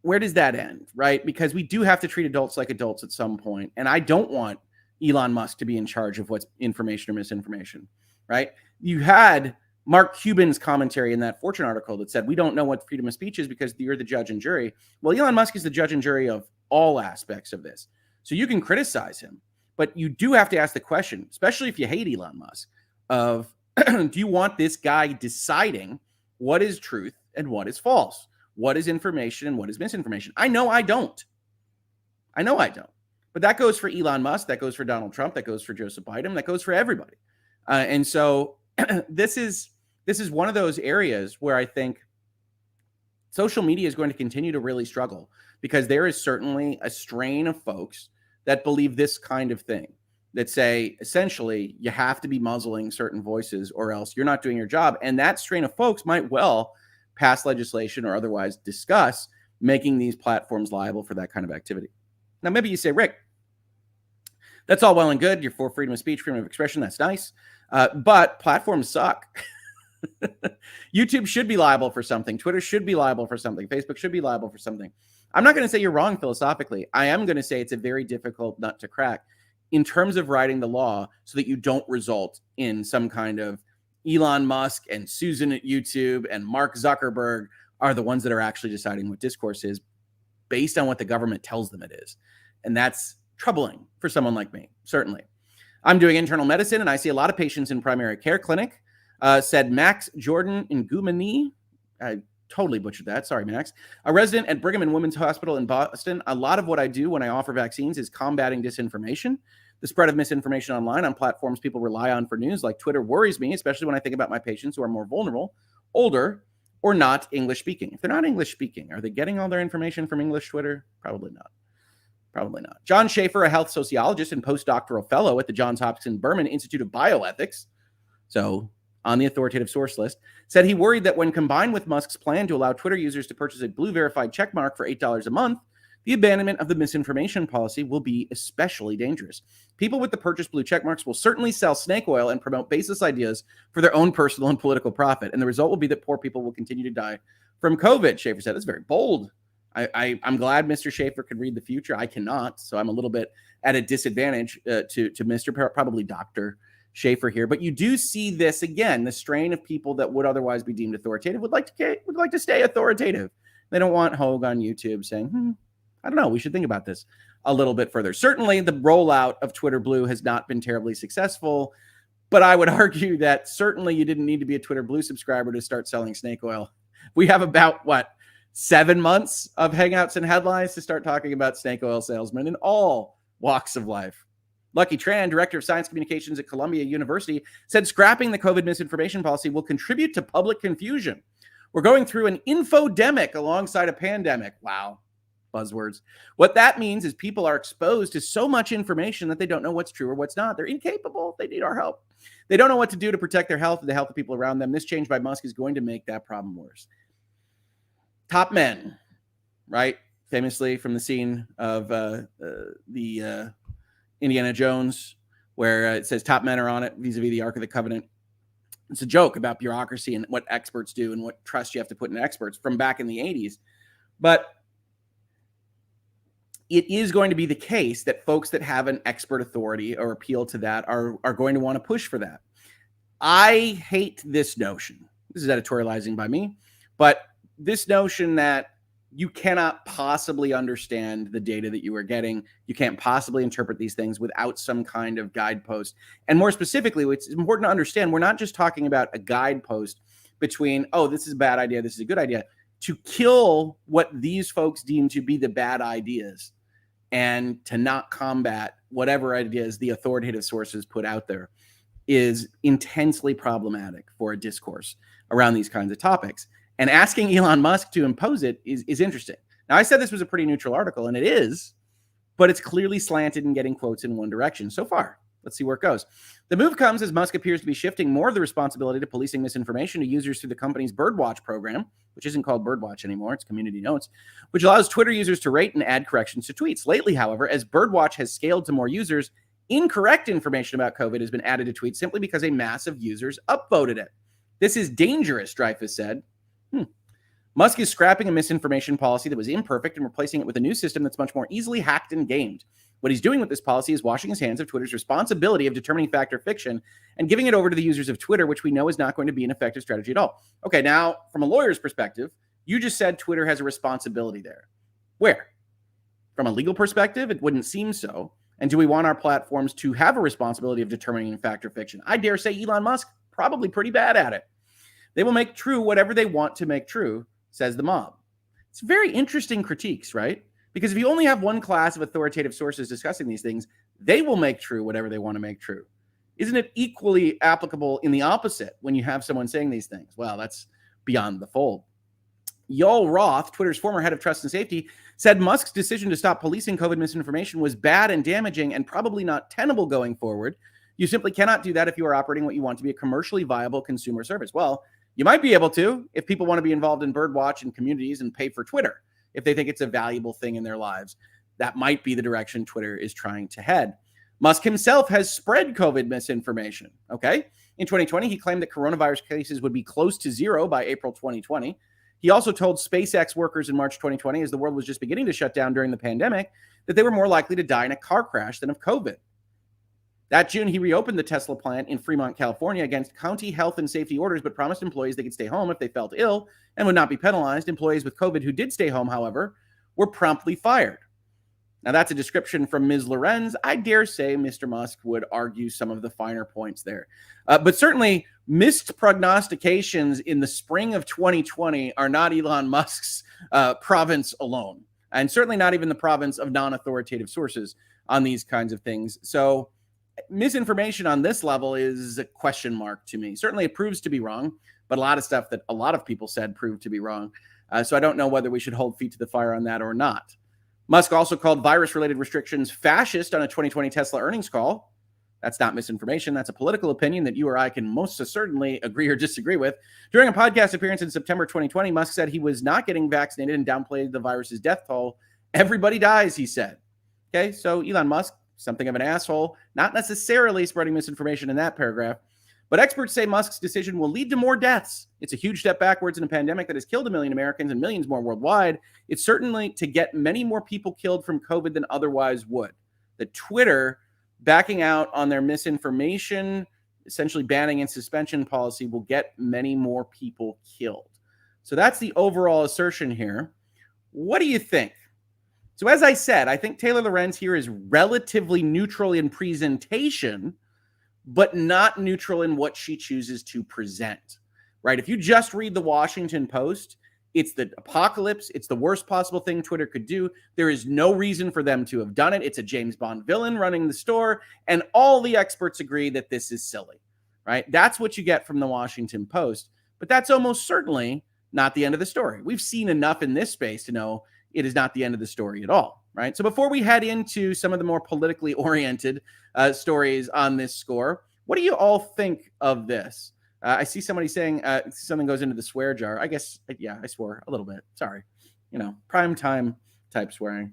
where does that end, right? Because we do have to treat adults like adults at some point. And I don't want Elon Musk to be in charge of what's information or misinformation, right? You had Mark Cuban's commentary in that Fortune article that said, we don't know what freedom of speech is because you're the judge and jury. Well, Elon Musk is the judge and jury of all aspects of this. So you can criticize him, but you do have to ask the question, especially if you hate Elon Musk, of do you want this guy deciding what is truth and what is false? What is information and what is misinformation? I know I don't. But that goes for Elon Musk. That goes for Donald Trump. That goes for Joseph Biden. That goes for everybody. And so this is one of those areas where I think social media is going to continue to really struggle, because there is certainly a strain of folks that believe this kind of thing, that say, essentially, you have to be muzzling certain voices or else you're not doing your job. And that strain of folks might well pass legislation or otherwise discuss making these platforms liable for that kind of activity. Now, maybe you say, Rick, that's all well and good. You're for freedom of speech, freedom of expression. That's nice. But platforms suck. YouTube should be liable for something. Twitter should be liable for something. Facebook should be liable for something. I'm not going to say you're wrong philosophically. I am going to say it's a very difficult nut to crack in terms of writing the law so that you don't result in some kind of Elon Musk and Susan at YouTube and Mark Zuckerberg are the ones that are actually deciding what discourse is based on what the government tells them it is. And that's troubling for someone like me, certainly. I'm doing internal medicine, and I see a lot of patients in primary care clinic, said Max Jordan Ngumani. I totally butchered that. Sorry, Max. A resident at Brigham and Women's Hospital in Boston. A lot of what I do when I offer vaccines is combating disinformation. The spread of misinformation online on platforms people rely on for news like Twitter worries me, especially when I think about my patients who are more vulnerable, older, or not English speaking. If they're not English speaking, are they getting all their information from English Twitter? Probably not. Probably not. John Schaefer, a health sociologist and postdoctoral fellow at the Johns Hopkins Berman Institute of Bioethics, so on the authoritative source list, said he worried that when combined with Musk's plan to allow Twitter users to purchase a blue verified checkmark for $8 a month, the abandonment of the misinformation policy will be especially dangerous. People with the purchased blue checkmarks will certainly sell snake oil and promote baseless ideas for their own personal and political profit. And the result will be that poor people will continue to die from COVID, Schaefer said. That's very bold. I'm glad Mr. Schaefer could read the future. I cannot, so I'm a little bit at a disadvantage to Mr. probably Dr. Schaefer here. But you do see this again, the strain of people that would otherwise be deemed authoritative would like to stay authoritative. They don't want Hoeg on YouTube saying, I don't know, we should think about this a little bit further. Certainly, the rollout of Twitter Blue has not been terribly successful, but I would argue that certainly you didn't need to be a Twitter Blue subscriber to start selling snake oil. We have about, 7 months of Hangouts and Headlines to start talking about snake oil salesmen in all walks of life. Lucky Tran, director of science communications at Columbia University, said scrapping the COVID misinformation policy will contribute to public confusion. We're going through an infodemic alongside a pandemic. Wow. Buzzwords. What that means is people are exposed to so much information that they don't know what's true or what's not. They're incapable. They need our help. They don't know what to do to protect their health and the health of people around them. This change by Musk is going to make that problem worse. Top men, right? Famously from the scene of the Indiana Jones, where it says top men are on it vis-a-vis the Ark of the Covenant. It's a joke about bureaucracy and what experts do and what trust you have to put in experts from back in the 80s. But it is going to be the case that folks that have an expert authority or appeal to that are going to want to push for that. I hate this notion. This is editorializing by me, but this notion that you cannot possibly understand the data that you are getting. You can't possibly interpret these things without some kind of guidepost. And more specifically, it's important to understand, we're not just talking about a guidepost between, oh, this is a bad idea, this is a good idea, to kill what these folks deem to be the bad ideas and to not combat whatever ideas the authoritative sources put out there is intensely problematic for a discourse around these kinds of topics. And asking Elon Musk to impose it is interesting. Now, I said this was a pretty neutral article, and it is, but it's clearly slanted and getting quotes in one direction so far. Let's see where it goes. The move comes as Musk appears to be shifting more of the responsibility to policing misinformation to users through the company's Birdwatch program, which isn't called Birdwatch anymore, it's Community Notes, which allows Twitter users to rate and add corrections to tweets. Lately, however, as Birdwatch has scaled to more users, incorrect information about COVID has been added to tweets simply because a mass of users upvoted it. This is dangerous, Dreyfus said. Musk is scrapping a misinformation policy that was imperfect and replacing it with a new system that's much more easily hacked and gamed. What he's doing with this policy is washing his hands of Twitter's responsibility of determining fact or fiction and giving it over to the users of Twitter, which we know is not going to be an effective strategy at all. Okay, now, from a lawyer's perspective, you just said Twitter has a responsibility there. Where? From a legal perspective, it wouldn't seem so. And do we want our platforms to have a responsibility of determining fact or fiction? I dare say Elon Musk, probably pretty bad at it. They will make true whatever they want to make true, says the mob. It's very interesting critiques, right? Because if you only have one class of authoritative sources discussing these things, they will make true whatever they want to make true. Isn't it equally applicable in the opposite when you have someone saying these things? Well, that's beyond the fold. Yoel Roth, Twitter's former head of trust and safety, said Musk's decision to stop policing COVID misinformation was bad and damaging and probably not tenable going forward. You simply cannot do that if you are operating what you want to be a commercially viable consumer service. Well, you might be able to if people want to be involved in Birdwatch and communities and pay for Twitter, if they think it's a valuable thing in their lives. That might be the direction Twitter is trying to head. Musk himself has spread COVID misinformation, okay? In 2020, he claimed that coronavirus cases would be close to zero by April 2020. He also told SpaceX workers in March 2020, as the world was just beginning to shut down during the pandemic, that they were more likely to die in a car crash than of COVID. That June, he reopened the Tesla plant in Fremont, California against county health and safety orders, but promised employees they could stay home if they felt ill and would not be penalized. Employees with COVID who did stay home, however, were promptly fired. Now, that's a description from Ms. Lorenz. I dare say Mr. Musk would argue some of the finer points there. But certainly, missed prognostications in the spring of 2020 are not Elon Musk's province alone, and certainly not even the province of non-authoritative sources on these kinds of things. So misinformation on this level is a question mark to me. Certainly, it proves to be wrong, but a lot of stuff that a lot of people said proved to be wrong. So I don't know whether we should hold feet to the fire on that or not. Musk also called virus-related restrictions fascist on a 2020 Tesla earnings call. That's not misinformation. That's a political opinion that you or I can most certainly agree or disagree with. During a podcast appearance in September 2020, Musk said he was not getting vaccinated and downplayed the virus's death toll. Everybody dies, he said. Okay, so Elon Musk, something of an asshole, not necessarily spreading misinformation in that paragraph. But experts say Musk's decision will lead to more deaths. It's a huge step backwards in a pandemic that has killed 1 million Americans and millions more worldwide. It's certainly to get many more people killed from COVID than otherwise would. The Twitter backing out on their misinformation, essentially banning and suspension policy, will get many more people killed. So that's the overall assertion here. What do you think? So as I said, I think Taylor Lorenz here is relatively neutral in presentation, but not neutral in what she chooses to present, right? If you just read the Washington Post, it's the apocalypse. It's the worst possible thing Twitter could do. There is no reason for them to have done it. It's a James Bond villain running the store, and all the experts agree that this is silly, right? That's what you get from the Washington Post, but that's almost certainly not the end of the story. We've seen enough in this space to know it is not the end of the story at all, right? So before we head into some of the more politically oriented stories on this score, what do you all think of this? I see somebody saying something goes into the swear jar. I guess, yeah, I swore a little bit. Sorry. Prime time type swearing.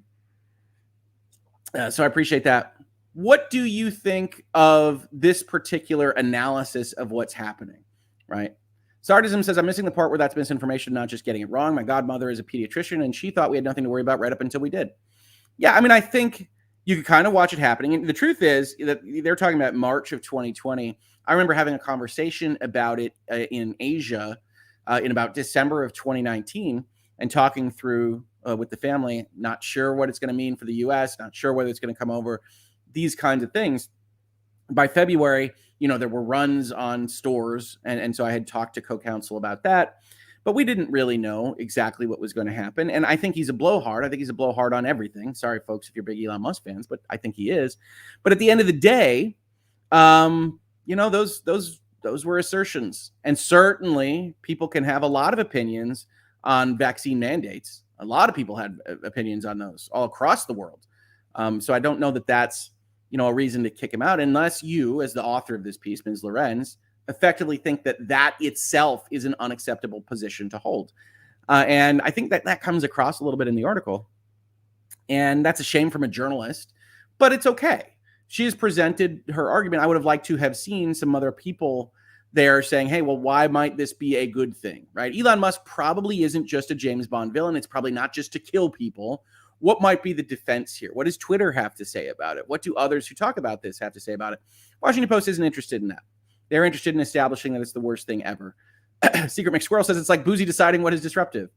So I appreciate that. What do you think of this particular analysis of what's happening, right? Sardism says, I'm missing the part where that's misinformation, not just getting it wrong. My godmother is a pediatrician, and she thought we had nothing to worry about right up until we did. Yeah, I mean, I think you could kind of watch it happening. And the truth is that they're talking about March of 2020. I remember having a conversation about it in Asia in about December of 2019 and talking through with the family, not sure what it's going to mean for the U.S., not sure whether it's going to come over, these kinds of things. By February, there were runs on stores. And so I had talked to CoCounsel about that. But we didn't really know exactly what was going to happen. And I think he's a blowhard. I think he's a blowhard on everything. Sorry, folks, if you're big Elon Musk fans, but I think he is. But at the end of the day, those were assertions. And certainly people can have a lot of opinions on vaccine mandates. A lot of people had opinions on those all across the world. So I don't know that that's, a reason to kick him out, unless you, as the author of this piece, Ms. Lorenz, effectively think that itself is an unacceptable position to hold. And I think that comes across a little bit in the article. And that's a shame from a journalist, but it's okay. She has presented her argument. I would have liked to have seen some other people there saying, hey, well, why might this be a good thing, right? Elon Musk probably isn't just a James Bond villain. It's probably not just to kill people. What might be the defense here? What does Twitter have to say about it? What do others who talk about this have to say about it? Washington Post isn't interested in that. They're interested in establishing that it's the worst thing ever. Secret McSquirrel says it's like Boozy deciding what is disruptive.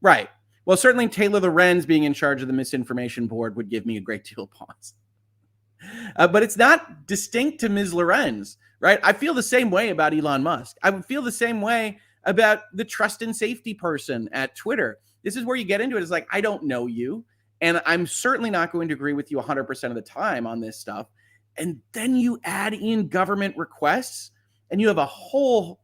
Right. Well, certainly Taylor Lorenz being in charge of the misinformation board would give me a great deal of pause. But it's not distinct to Ms. Lorenz, right? I feel the same way about Elon Musk. I would feel the same way about the trust and safety person at Twitter. This is where you get into it. It's like, I don't know you, and I'm certainly not going to agree with you 100% of the time on this stuff. And then you add in government requests, and you have a whole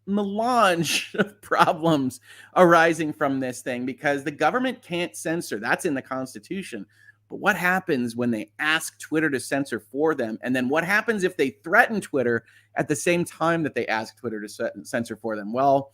melange of problems arising from this thing because the government can't censor. That's in the Constitution. But what happens when they ask Twitter to censor for them? And then what happens if they threaten Twitter at the same time that they ask Twitter to censor for them? Well,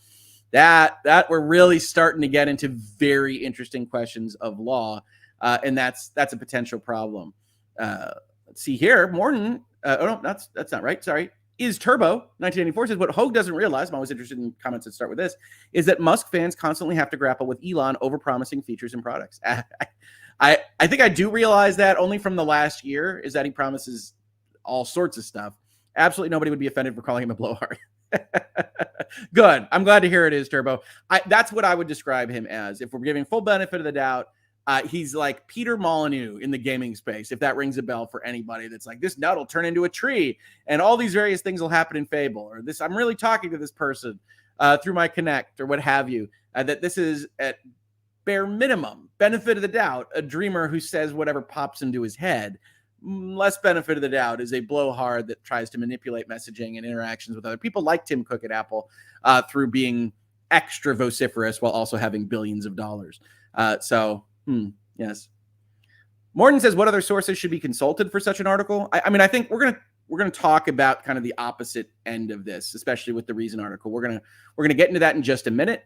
that we're really starting to get into very interesting questions of law. And that's a potential problem. Let's see here. Morton. No, that's not right. Sorry. Is Turbo 1984 says what Hoeg doesn't realize. I'm always interested in comments that start with this. Is that Musk fans constantly have to grapple with Elon overpromising features and products. I think I do realize that only from the last year is that he promises all sorts of stuff. Absolutely nobody would be offended for calling him a blowhard. Good. I'm glad to hear it is Turbo. That's what I would describe him as. If we're giving full benefit of the doubt, He's like Peter Molyneux in the gaming space, if that rings a bell for anybody that's like, this nut will turn into a tree and all these various things will happen in Fable, or this, I'm really talking to this person through my Connect or what have you, that this is at bare minimum, benefit of the doubt, a dreamer who says whatever pops into his head. Less benefit of the doubt is a blowhard that tries to manipulate messaging and interactions with other people like Tim Cook at Apple through being extra vociferous while also having billions of dollars. Yes. Morton says, what other sources should be consulted for such an article? I mean, I think we're gonna talk about kind of the opposite end of this, especially with the Reason article. We're gonna get into that in just a minute.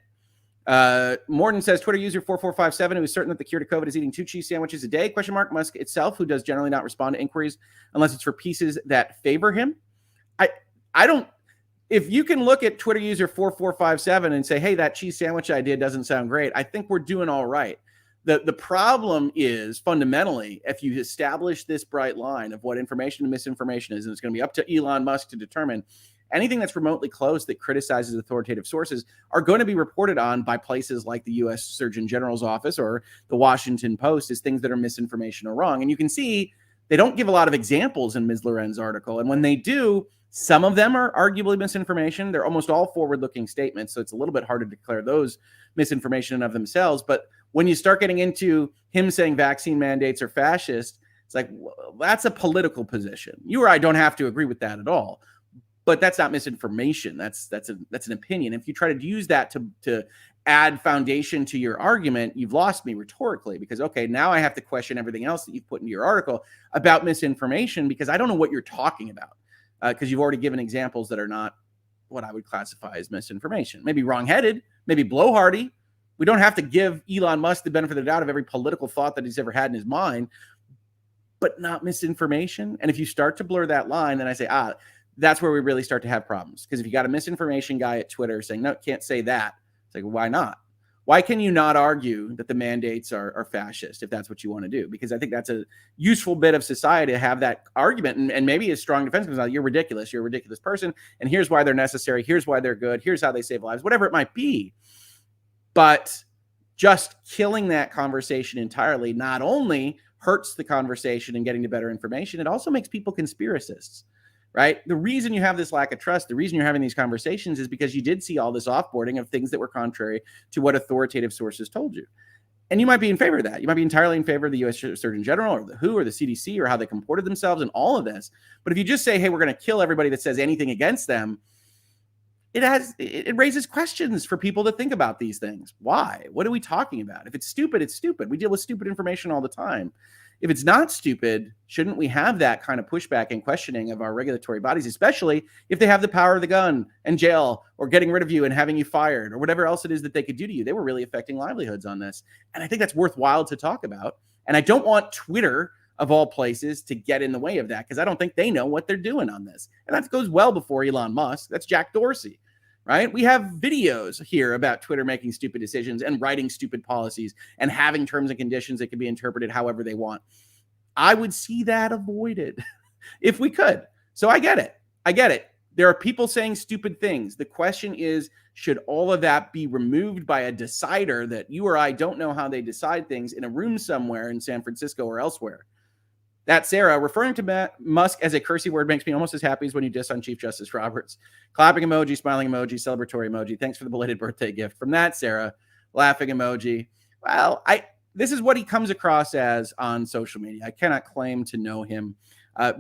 Morton says, Twitter user 4457 who is certain that the cure to COVID is eating 2 cheese sandwiches a day, ? Musk itself, who does generally not respond to inquiries unless it's for pieces that favor him. I don't, if you can look at Twitter user 4457 and say, hey, that cheese sandwich idea doesn't sound great, I think we're doing all right. The problem is fundamentally, if you establish this bright line of what information and misinformation is, and it's going to be up to Elon Musk to determine, anything that's remotely close that criticizes authoritative sources are going to be reported on by places like the U.S. Surgeon General's office or the Washington Post as things that are misinformation or wrong. And you can see they don't give a lot of examples in Ms. Loren's article. And when they do, some of them are arguably misinformation. They're almost all forward-looking statements, so it's a little bit hard to declare those misinformation in of themselves. But when you start getting into him saying vaccine mandates are fascist, it's like, well, that's a political position. You or I don't have to agree with that at all. But that's not misinformation. That's an opinion. If you try to use that to add foundation to your argument, you've lost me rhetorically, because, okay, now I have to question everything else that you've put into your article about misinformation, because I don't know what you're talking about, because you've already given examples that are not what I would classify as misinformation. Maybe wrongheaded, maybe blowhardy. We don't have to give Elon Musk the benefit of the doubt of every political thought that he's ever had in his mind, but not misinformation. And if you start to blur that line, then I say, that's where we really start to have problems. Because if you got a misinformation guy at Twitter saying, no, can't say that, it's like, why not? Why can you not argue that the mandates are fascist if that's what you want to do? Because I think that's a useful bit of society to have that argument, and maybe a strong defense comes out, you're ridiculous, you're a ridiculous person, and here's why they're necessary, here's why they're good, here's how they save lives, whatever it might be. But just killing that conversation entirely not only hurts the conversation and getting to better information, it also makes people conspiracists. Right? The reason you have this lack of trust, the reason you're having these conversations is because you did see all this offboarding of things that were contrary to what authoritative sources told you. And you might be in favor of that. You might be entirely in favor of the U.S. Surgeon General or the WHO or the CDC or how they comported themselves and all of this. But if you just say, hey, we're going to kill everybody that says anything against them, it raises questions for people to think about these things. Why? What are we talking about? If it's stupid, it's stupid. We deal with stupid information all the time. If it's not stupid, shouldn't we have that kind of pushback and questioning of our regulatory bodies, especially if they have the power of the gun and jail or getting rid of you and having you fired or whatever else it is that they could do to you? They were really affecting livelihoods on this. And I think that's worthwhile to talk about. And I don't want Twitter, of all places, to get in the way of that, because I don't think they know what they're doing on this. And that goes well before Elon Musk. That's Jack Dorsey. Right? We have videos here about Twitter making stupid decisions and writing stupid policies and having terms and conditions that can be interpreted however they want. I would see that avoided if we could. So I get it. There are people saying stupid things. The question is, should all of that be removed by a decider that you or I don't know how they decide things in a room somewhere in San Francisco or elsewhere? That Sarah, referring to Musk as a cursey word makes me almost as happy as when you diss on Chief Justice Roberts. Clapping emoji, smiling emoji, celebratory emoji. Thanks for the belated birthday gift. From that, Sarah, laughing emoji. Well, this is what he comes across as on social media. I cannot claim to know him,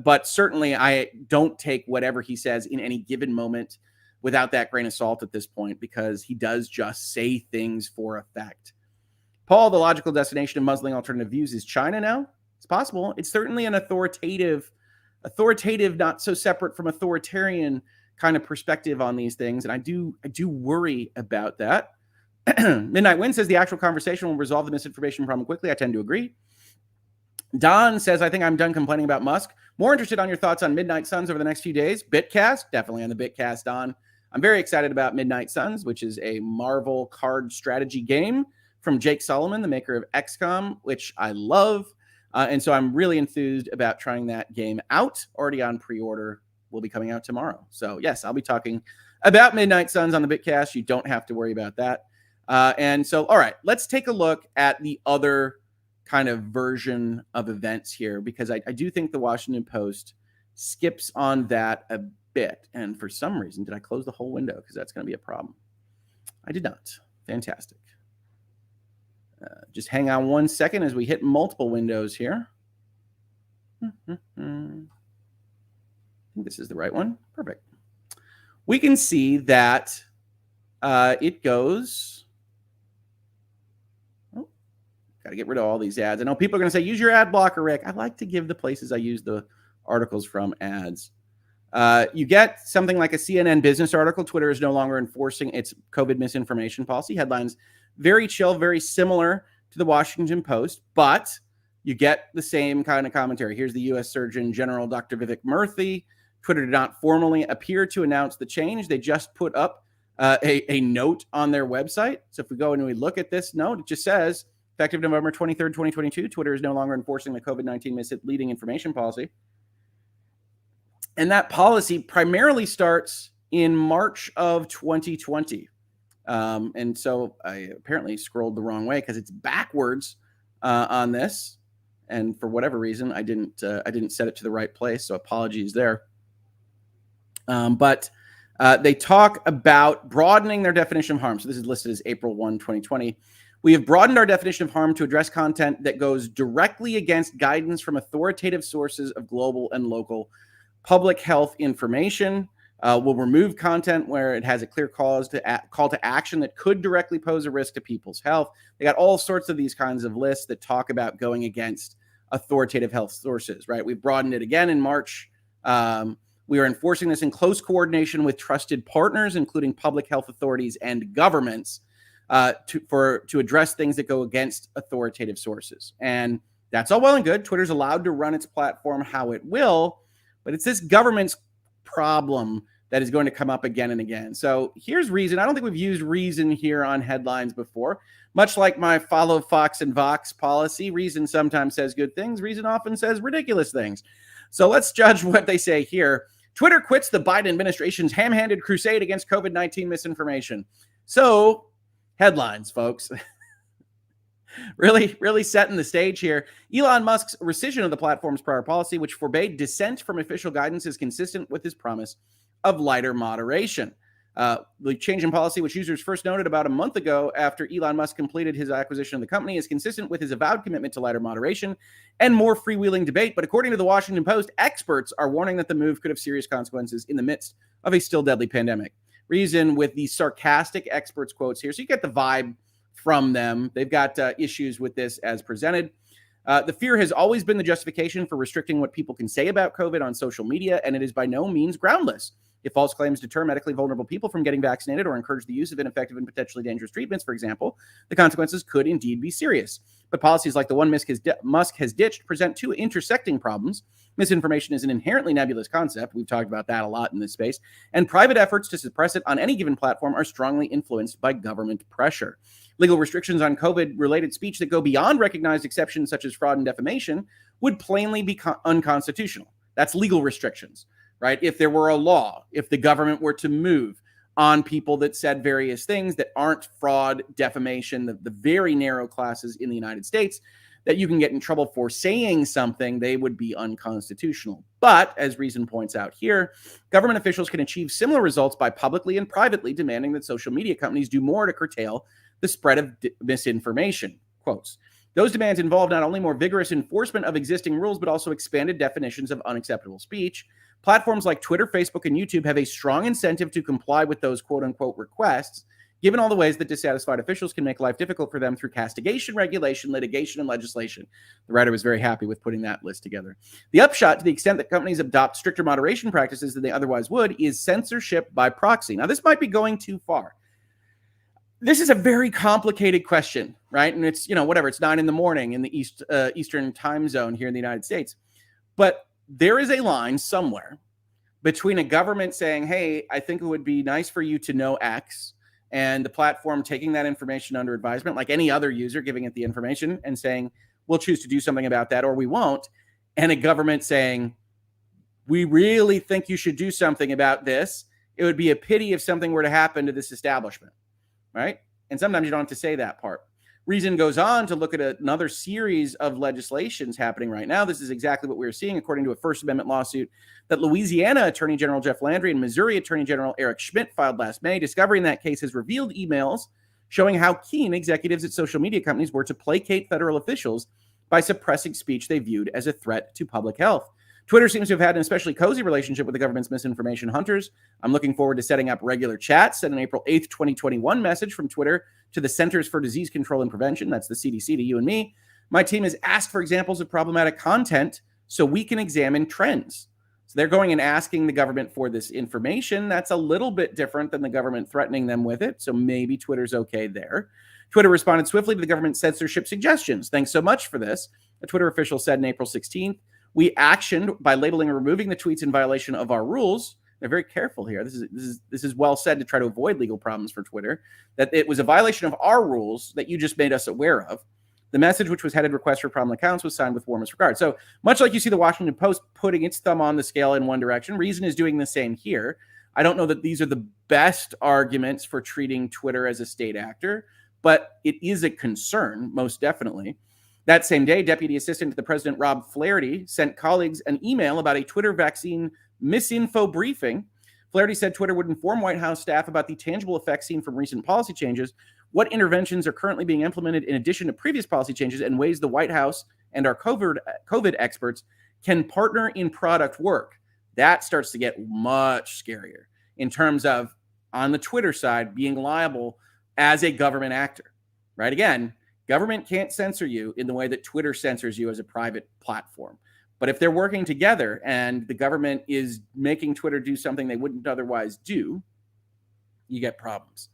but certainly I don't take whatever he says in any given moment without that grain of salt at this point, because he does just say things for effect. Paul, the logical destination of muzzling alternative views is China now? It's possible. It's certainly an authoritative, not so separate from authoritarian kind of perspective on these things. And I do worry about that. Midnight Wind says the actual conversation will resolve the misinformation problem quickly. I tend to agree. Don says, I think I'm done complaining about Musk. More interested on your thoughts on Midnight Suns over the next few days. Bitcast, definitely on the Bitcast, Don. I'm very excited about Midnight Suns, which is a Marvel card strategy game from Jake Solomon, the maker of XCOM, which I love. And so I'm really enthused about trying that game out. Already on pre-order, will be coming out tomorrow. So yes, I'll be talking about Midnight Suns on the Bitcast. You don't have to worry about that. And so, all right, let's take a look at the other kind of version of events here, because I do think the Washington Post skips on that a bit. And for some reason, did I close the whole window? Because that's going to be a problem. I did not. Fantastic. Just hang on one second as we hit multiple windows here. I think this is the right one. Perfect. We can see that it goes. Oh, got to get rid of all these ads. I know people are going to say, use your ad blocker, Rick. I like to give the places I use the articles from ads. You get something like a CNN business article. Twitter is no longer enforcing its COVID misinformation policy. Headlines, very chill, very similar to the Washington Post, but you get the same kind of commentary. Here's the U.S. Surgeon General, Dr. Vivek Murthy. Twitter did not formally appear to announce the change. They just put up a note on their website. So if we go and we look at this note, it just says, effective November 23rd, 2022, Twitter is no longer enforcing the COVID-19 misleading information policy. And that policy primarily starts in March of 2020. And so I apparently scrolled the wrong way because it's backwards on this. And for whatever reason, I didn't set it to the right place. So apologies there. But they talk about broadening their definition of harm. So this is listed as April 1, 2020. We have broadened our definition of harm to address content that goes directly against guidance from authoritative sources of global and local public health information. Will remove content where it has a clear call to action that could directly pose a risk to people's health. They got all sorts of these kinds of lists that talk about going against authoritative health sources, right? We've broadened it again in March. We are enforcing this in close coordination with trusted partners, including public health authorities and governments, to address things that go against authoritative sources. And that's all well and good. Twitter's allowed to run its platform how it will, but it's this government's problem that is going to come up again and again. So here's Reason. I don't think we've used Reason here on headlines before. Much like my follow Fox and Vox policy, Reason sometimes says good things. Reason often says ridiculous things. So let's judge what they say here. Twitter quits the Biden administration's ham-handed crusade against COVID-19 misinformation. So headlines, folks. Really setting the stage here. Elon Musk's rescission of the platform's prior policy, which forbade dissent from official guidance, is consistent with his promise of lighter moderation. The change in policy, which users first noted about a month ago after Elon Musk completed his acquisition of the company, is consistent with his avowed commitment to lighter moderation and more freewheeling debate. But according to the Washington Post, experts are warning that the move could have serious consequences in the midst of a still deadly pandemic. Reason with the sarcastic experts quotes here. So you get the vibe from them. They've got issues with this as presented. The fear has always been the justification for restricting what people can say about COVID on social media, and it is by no means groundless. If false claims deter medically vulnerable people from getting vaccinated or encourage the use of ineffective and potentially dangerous treatments, for example, the consequences could indeed be serious. But policies like the one Musk has ditched present two intersecting problems. Misinformation is an inherently nebulous concept. We've talked about that a lot in this space. And private efforts to suppress it on any given platform are strongly influenced by government pressure. Legal restrictions on COVID-related speech that go beyond recognized exceptions such as fraud and defamation would plainly be unconstitutional. That's legal restrictions, right? If there were a law, if the government were to move on people that said various things that aren't fraud, defamation, the very narrow classes in the United States that you can get in trouble for saying something, they would be unconstitutional. But, as Reason points out here, government officials can achieve similar results by publicly and privately demanding that social media companies do more to curtail the spread of misinformation. Quotes. Those demands involve not only more vigorous enforcement of existing rules, but also expanded definitions of unacceptable speech. Platforms like Twitter, Facebook, and YouTube have a strong incentive to comply with those quote-unquote requests, given all the ways that dissatisfied officials can make life difficult for them through castigation, regulation, litigation, and legislation. The writer was very happy with putting that list together. The upshot, to the extent that companies adopt stricter moderation practices than they otherwise would, is censorship by proxy. Now, this might be going too far. This is a very complicated question, right? And it's, whatever, it's 9 a.m. in the Eastern time zone here in the United States. But there is a line somewhere between a government saying, hey, I think it would be nice for you to know X, and the platform taking that information under advisement, like any other user giving it the information and saying, we'll choose to do something about that or we won't. And a government saying, we really think you should do something about this. It would be a pity if something were to happen to this establishment. Right? And sometimes you don't have to say that part. Reason goes on to look at another series of legislations happening right now. This is exactly what we're seeing, according to a First Amendment lawsuit that Louisiana Attorney General Jeff Landry and Missouri Attorney General Eric Schmidt filed last May. Discovery in that case has revealed emails showing how keen executives at social media companies were to placate federal officials by suppressing speech they viewed as a threat to public health. Twitter seems to have had an especially cozy relationship with the government's misinformation hunters. I'm looking forward to setting up regular chats. Sent an April 8th, 2021 message from Twitter to the Centers for Disease Control and Prevention, that's the CDC, to you and me. My team has asked for examples of problematic content so we can examine trends. So they're going and asking the government for this information. That's a little bit different than the government threatening them with it. So maybe Twitter's okay there. Twitter responded swiftly to the government's censorship suggestions. Thanks so much for this. A Twitter official said on April 16th, we actioned by labeling and removing the tweets in violation of our rules. They're very careful here. This is well said to try to avoid legal problems for Twitter, that it was a violation of our rules that you just made us aware of. The message, which was headed request for problem accounts, was signed with warmest regard. So much like you see the Washington Post putting its thumb on the scale in one direction, Reason is doing the same here. I don't know that these are the best arguments for treating Twitter as a state actor, but it is a concern, most definitely. That same day, Deputy Assistant to the President Rob Flaherty sent colleagues an email about a Twitter vaccine misinfo briefing. Flaherty said Twitter would inform White House staff about the tangible effects seen from recent policy changes, what interventions are currently being implemented in addition to previous policy changes, and ways the White House and our COVID experts can partner in product work. That starts to get much scarier in terms of, on the Twitter side, being liable as a government actor, right? Again, government can't censor you in the way that Twitter censors you as a private platform. But if they're working together and the government is making Twitter do something they wouldn't otherwise do, you get problems.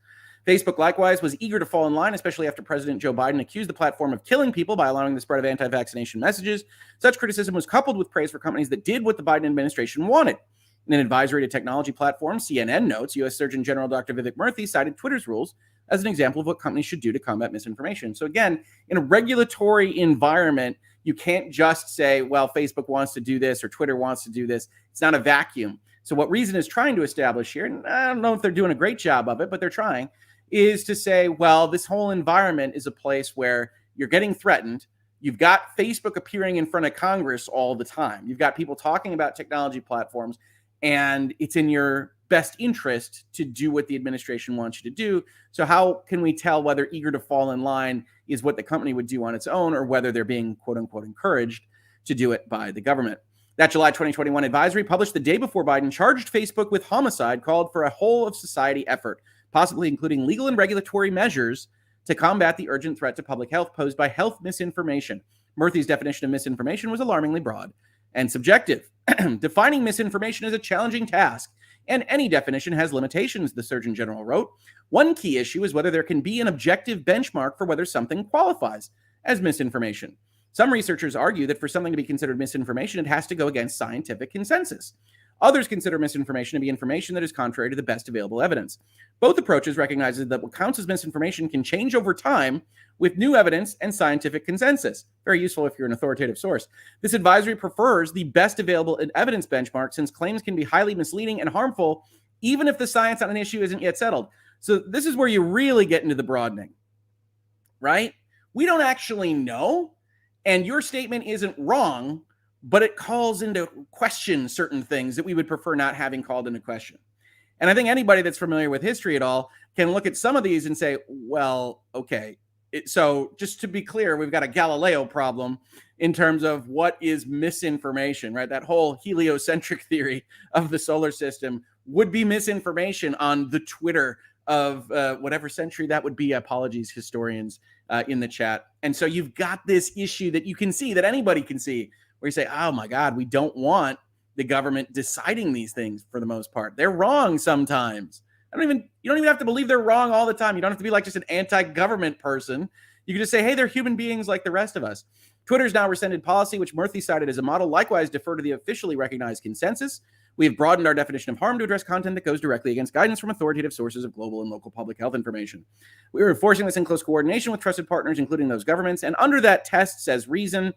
Facebook, likewise, was eager to fall in line, especially after President Joe Biden accused the platform of killing people by allowing the spread of anti-vaccination messages. Such criticism was coupled with praise for companies that did what the Biden administration wanted. In an advisory to technology platform, CNN notes U.S. Surgeon General Dr. Vivek Murthy cited Twitter's rules as an example of what companies should do to combat misinformation. So again, in a regulatory environment, you can't just say, well, Facebook wants to do this or Twitter wants to do this. It's not a vacuum. So what Reason is trying to establish here, and I don't know if they're doing a great job of it, but they're trying, is to say, well, this whole environment is a place where you're getting threatened. You've got Facebook appearing in front of Congress all the time. You've got people talking about technology platforms, and it's in your best interest to do what the administration wants you to do. So how can we tell whether eager to fall in line is what the company would do on its own or whether they're being, quote unquote, encouraged to do it by the government? That July 2021 advisory, published the day before Biden charged Facebook with homicide, called for a whole of society effort, possibly including legal and regulatory measures to combat the urgent threat to public health posed by health misinformation. Murthy's definition of misinformation was alarmingly broad and subjective. Defining misinformation is a challenging task, and any definition has limitations, the Surgeon General wrote. One key issue is whether there can be an objective benchmark for whether something qualifies as misinformation. Some researchers argue that for something to be considered misinformation, it has to go against scientific consensus. Others consider misinformation to be information that is contrary to the best available evidence. Both approaches recognize that what counts as misinformation can change over time with new evidence and scientific consensus. Very useful if you're an authoritative source. This advisory prefers the best available evidence benchmark, since claims can be highly misleading and harmful, even if the science on an issue isn't yet settled. So this is where you really get into the broadening, right? We don't actually know, and your statement isn't wrong, but it calls into question certain things that we would prefer not having called into question. And I think anybody that's familiar with history at all can look at some of these and say, well, okay, so just to be clear, we've got a Galileo problem in terms of what is misinformation, right? That whole heliocentric theory of the solar system would be misinformation on the Twitter of whatever century that would be. Apologies, historians in the chat. And so you've got this issue that you can see, that anybody can see, where you say, oh my God, we don't want the government deciding these things for the most part. They're wrong sometimes. You don't even have to believe they're wrong all the time. You don't have to be like just an anti-government person. You can just say, hey, they're human beings like the rest of us. Twitter's now rescinded policy, which Murthy cited as a model, likewise defer to the officially recognized consensus. We have broadened our definition of harm to address content that goes directly against guidance from authoritative sources of global and local public health information. We are enforcing this in close coordination with trusted partners, including those governments. And under that test, says Reason,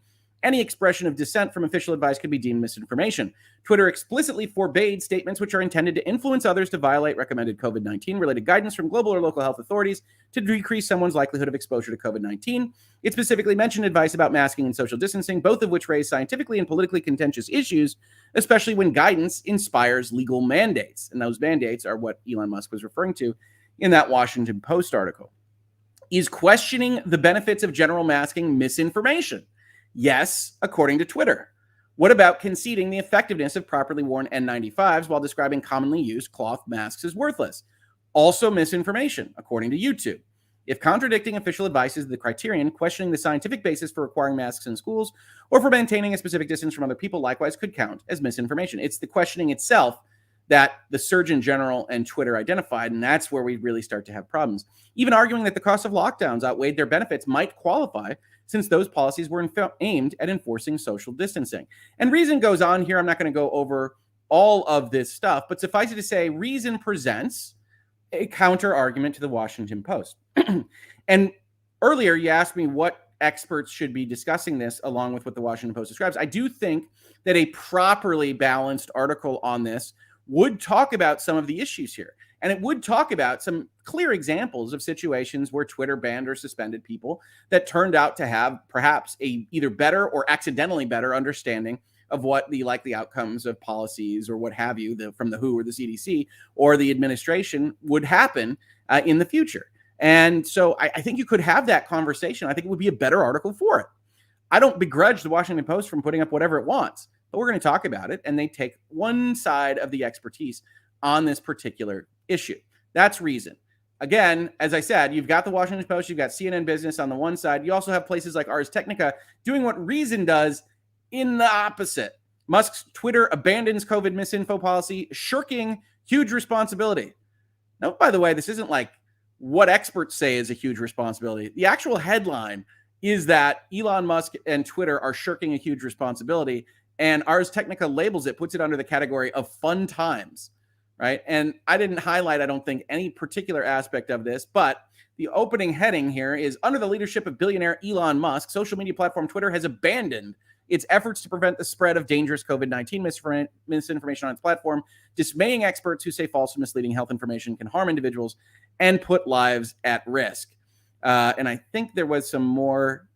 any expression of dissent from official advice could be deemed misinformation. Twitter explicitly forbade statements which are intended to influence others to violate recommended COVID-19 related guidance from global or local health authorities to decrease someone's likelihood of exposure to COVID-19. It specifically mentioned advice about masking and social distancing, both of which raise scientifically and politically contentious issues, especially when guidance inspires legal mandates. And those mandates are what Elon Musk was referring to in that Washington Post article. Is questioning the benefits of general masking misinformation? Yes, according to Twitter. What about conceding the effectiveness of properly worn N95s while describing commonly used cloth masks as worthless? Also misinformation, according to YouTube. If contradicting official advice is the criterion, questioning the scientific basis for requiring masks in schools or for maintaining a specific distance from other people likewise could count as misinformation. It's the questioning itself that the Surgeon General and Twitter identified, and that's where we really start to have problems. Even arguing that the cost of lockdowns outweighed their benefits might qualify, since those policies were aimed at enforcing social distancing. And Reason goes on here. I'm not going to go over all of this stuff, but suffice it to say, Reason presents a counter argument to the Washington Post. And earlier, you asked me what experts should be discussing this along with what the Washington Post describes. I do think that a properly balanced article on this would talk about some of the issues here. And it would talk about some clear examples of situations where Twitter banned or suspended people that turned out to have perhaps a either better or accidentally better understanding of what the likely outcomes of policies or what have you from the WHO or the CDC or the administration would happen in the future. And so I think you could have that conversation. I think it would be a better article for it. I don't begrudge the Washington Post from putting up whatever it wants, but we're going to talk about it, and they take one side of the expertise on this particular issue. That's Reason. Again, as I said, you've got the Washington Post, you've got CNN Business on the one side. You also have places like Ars Technica doing what Reason does in the opposite. Musk's Twitter abandons COVID misinfo policy, shirking huge responsibility. Now, by the way, this isn't like what experts say is a huge responsibility. The actual headline is that Elon Musk and Twitter are shirking a huge responsibility, and Ars Technica labels it, puts it under the category of fun times, right? And I didn't highlight, I don't think, any particular aspect of this, but the opening heading here is, under the leadership of billionaire Elon Musk, social media platform Twitter has abandoned its efforts to prevent the spread of dangerous COVID-19 misinformation on its platform, dismaying experts who say false and misleading health information can harm individuals and put lives at risk. And I think there was some more,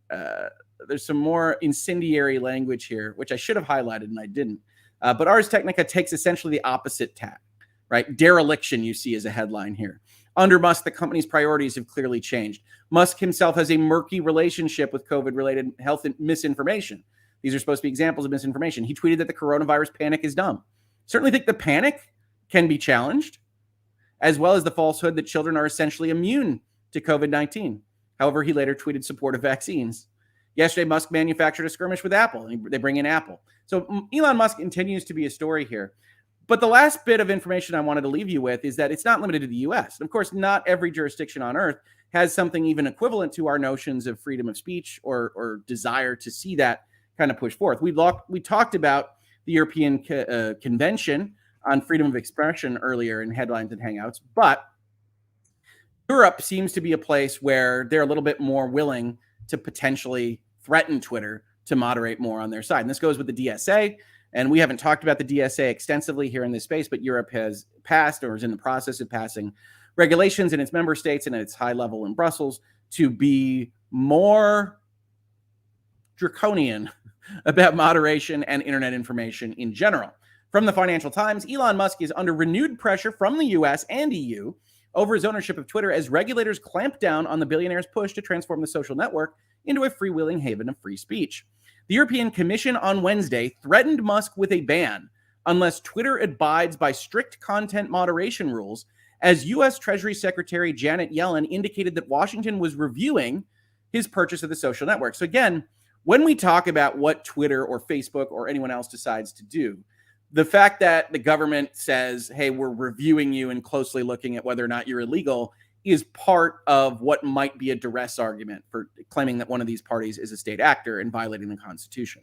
there's some more incendiary language here, which I should have highlighted and I didn't. But Ars Technica takes essentially the opposite tack, right? Dereliction, you see as a headline here. Under Musk, the company's priorities have clearly changed. Musk himself has a murky relationship with COVID-related health misinformation. These are supposed to be examples of misinformation. He tweeted that the coronavirus panic is dumb. Certainly think the panic can be challenged, as well as the falsehood that children are essentially immune to COVID-19. However, he later tweeted support of vaccines. Yesterday, Musk manufactured a skirmish with Apple, and they bring in Apple. So Elon Musk continues to be a story here. But the last bit of information I wanted to leave you with is that it's not limited to the U.S. Of course, not every jurisdiction on earth has something even equivalent to our notions of freedom of speech or desire to see that kind of push forth. We talked about the European Convention on Freedom of Expression earlier in Headlines and Hangouts, but Europe seems to be a place where they're a little bit more willing to potentially threaten Twitter to moderate more on their side. And this goes with the DSA. And we haven't talked about the DSA extensively here in this space, but Europe has passed or is in the process of passing regulations in its member states and at its high level in Brussels to be more draconian about moderation and internet information in general. From the Financial Times, Elon Musk is under renewed pressure from the US and EU over his ownership of Twitter as regulators clamp down on the billionaire's push to transform the social network into a freewheeling haven of free speech. The European Commission on Wednesday threatened Musk with a ban unless Twitter abides by strict content moderation rules, as U.S. Treasury Secretary Janet Yellen indicated that Washington was reviewing his purchase of the social network. So again, when we talk about what Twitter or Facebook or anyone else decides to do, the fact that the government says, hey, we're reviewing you and closely looking at whether or not you're illegal is part of what might be a duress argument for claiming that one of these parties is a state actor and violating the Constitution.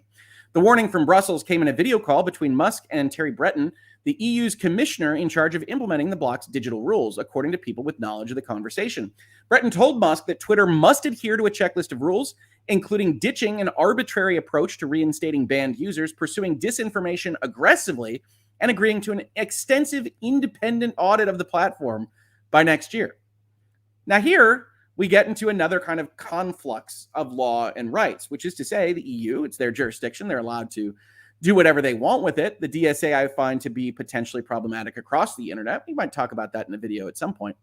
The warning from Brussels came in a video call between Musk and Terry Breton, the EU's commissioner in charge of implementing the bloc's digital rules, according to people with knowledge of the conversation. Breton told Musk that Twitter must adhere to a checklist of rules, including ditching an arbitrary approach to reinstating banned users, pursuing disinformation aggressively, and agreeing to an extensive independent audit of the platform by next year. Now here, we get into another kind of conflux of law and rights, which is to say the EU, it's their jurisdiction. They're allowed to do whatever they want with it. The DSA I find to be potentially problematic across the internet. We might talk about that in a video at some point.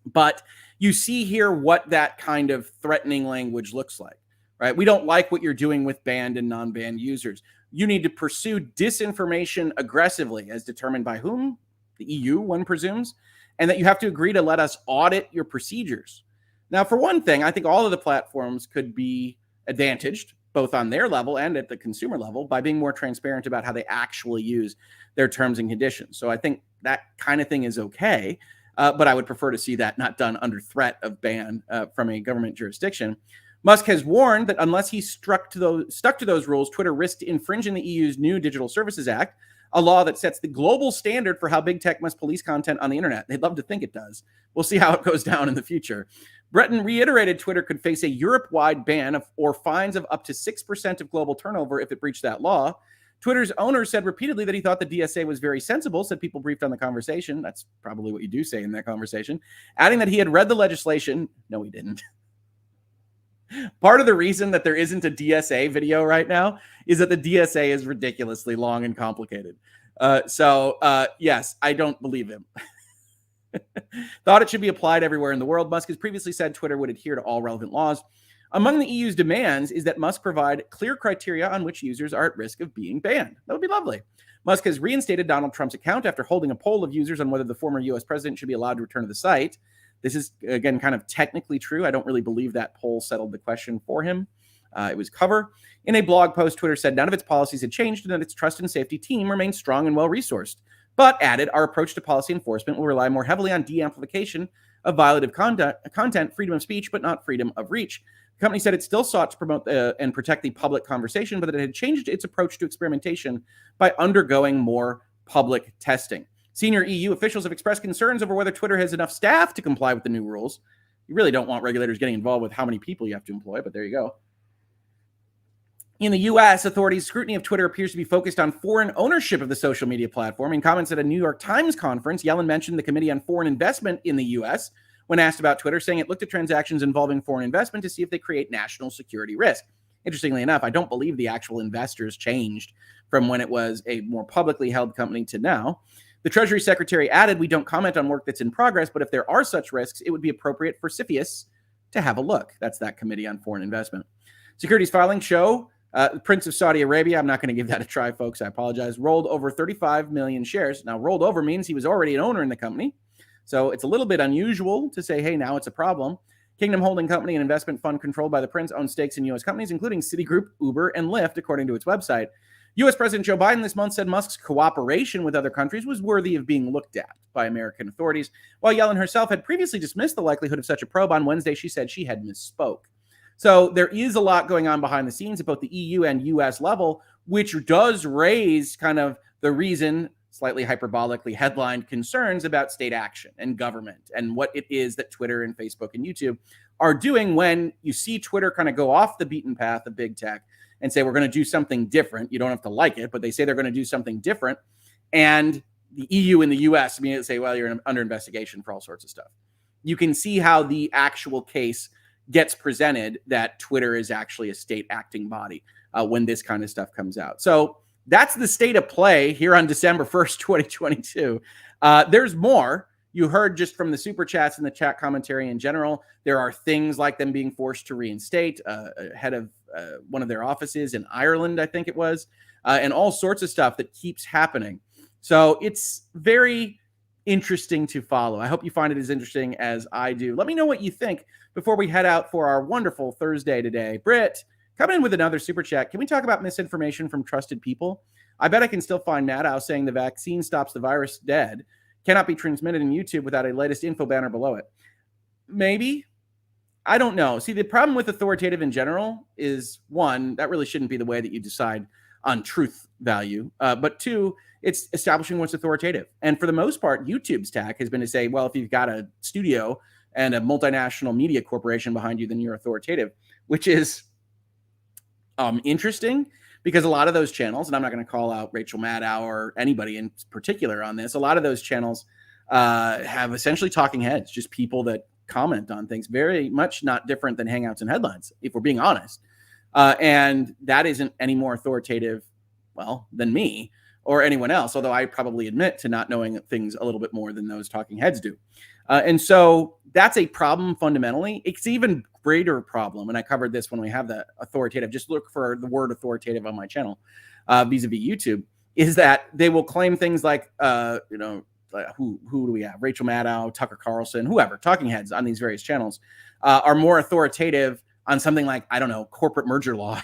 But you see here what that kind of threatening language looks like, right? We don't like what you're doing with banned and non-banned users. You need to pursue disinformation aggressively, as determined by whom? The EU, one presumes, and that you have to agree to let us audit your procedures. Now, for one thing, I think all of the platforms could be advantaged, both on their level and at the consumer level, by being more transparent about how they actually use their terms and conditions. So I think that kind of thing is okay, but I would prefer to see that not done under threat of ban from a government jurisdiction. Musk has warned that unless he stuck to those rules, Twitter risked infringing the EU's new Digital Services Act, a law that sets the global standard for how big tech must police content on the internet. They'd love to think it does. We'll see how it goes down in the future. Breton reiterated Twitter could face a Europe-wide ban or fines of up to 6% of global turnover if it breached that law. Twitter's owner said repeatedly that he thought the DSA was very sensible, said people briefed on the conversation. That's probably what you do say in that conversation. Adding that he had read the legislation. No, he didn't. Part of the reason that there isn't a DSA video right now is that the DSA is ridiculously long and complicated. Yes, I don't believe him. Thought it should be applied everywhere in the world. Musk has previously said Twitter would adhere to all relevant laws. Among the EU's demands is that Musk provide clear criteria on which users are at risk of being banned. That would be lovely. Musk has reinstated Donald Trump's account after holding a poll of users on whether the former U.S. president should be allowed to return to the site. This is, again, kind of technically true. I don't really believe that poll settled the question for him. It was cover. In a blog post, Twitter said none of its policies had changed and that its trust and safety team remains strong and well-resourced, but added our approach to policy enforcement will rely more heavily on de-amplification of violative content, freedom of speech, but not freedom of reach. The company said it still sought to promote and protect the public conversation, but that it had changed its approach to experimentation by undergoing more public testing. Senior EU officials have expressed concerns over whether Twitter has enough staff to comply with the new rules. You really don't want regulators getting involved with how many people you have to employ, but there you go. In the U.S., authorities' scrutiny of Twitter appears to be focused on foreign ownership of the social media platform. In comments at a New York Times conference, Yellen mentioned the Committee on Foreign Investment in the U.S. when asked about Twitter, saying it looked at transactions involving foreign investment to see if they create national security risk. Interestingly enough, I don't believe the actual investors changed from when it was a more publicly held company to now. The Treasury Secretary added, we don't comment on work that's in progress, but if there are such risks, it would be appropriate for CFIUS to have a look. That's that Committee on Foreign Investment. Securities filings show the Prince of Saudi Arabia, I'm not going to give that a try, folks, I apologize, rolled over 35 million shares. Now, rolled over means he was already an owner in the company. So it's a little bit unusual to say, hey, now it's a problem. Kingdom Holding Company, an investment fund controlled by the prince, owns stakes in U.S. companies, including Citigroup, Uber, and Lyft, according to its website. U.S. President Joe Biden this month said Musk's cooperation with other countries was worthy of being looked at by American authorities. While Yellen herself had previously dismissed the likelihood of such a probe, on Wednesday she said she had misspoke. So there is a lot going on behind the scenes at both the EU and U.S. level, which does raise kind of the reason, slightly hyperbolically headlined, concerns about state action and government and what it is that Twitter and Facebook and YouTube are doing when you see Twitter kind of go off the beaten path of big tech and say, we're going to do something different. You don't have to like it, but they say they're going to do something different. And the EU and the US immediately say, well, you're under investigation for all sorts of stuff. You can see how the actual case gets presented that Twitter is actually a state acting body when this kind of stuff comes out. So that's the state of play here on December 1st, 2022. There's more. You heard just from the super chats and the chat commentary in general, there are things like them being forced to reinstate head of one of their offices in Ireland, I think it was, and all sorts of stuff that keeps happening. So it's very interesting to follow. I hope you find it as interesting as I do. Let me know what you think before we head out for our wonderful Thursday today. Britt, come in with another super chat. Can we talk about misinformation from trusted people? I bet I can still find Maddow saying the vaccine stops the virus dead. Cannot be transmitted in YouTube without a latest info banner below it. Maybe. I don't know. See, the problem with authoritative in general is, one, that really shouldn't be the way that you decide on truth value. But two, it's establishing what's authoritative. And for the most part, YouTube's tack has been to say, well, if you've got a studio and a multinational media corporation behind you, then you're authoritative, which is interesting, because a lot of those channels, and I'm not going to call out Rachel Maddow or anybody in particular on this, a lot of those channels have essentially talking heads, just people that comment on things, very much not different than Hangouts and Headlines, if we're being honest. And that isn't any more authoritative, well, than me or anyone else, although I probably admit to not knowing things a little bit more than those talking heads do. And so that's a problem fundamentally. It's even greater problem, and I covered this when we have the authoritative, just look for the word authoritative on my channel, vis-a-vis YouTube, is that they will claim things like, who do we have? Rachel Maddow, Tucker Carlson, whoever, talking heads on these various channels are more authoritative on something like, I don't know, corporate merger law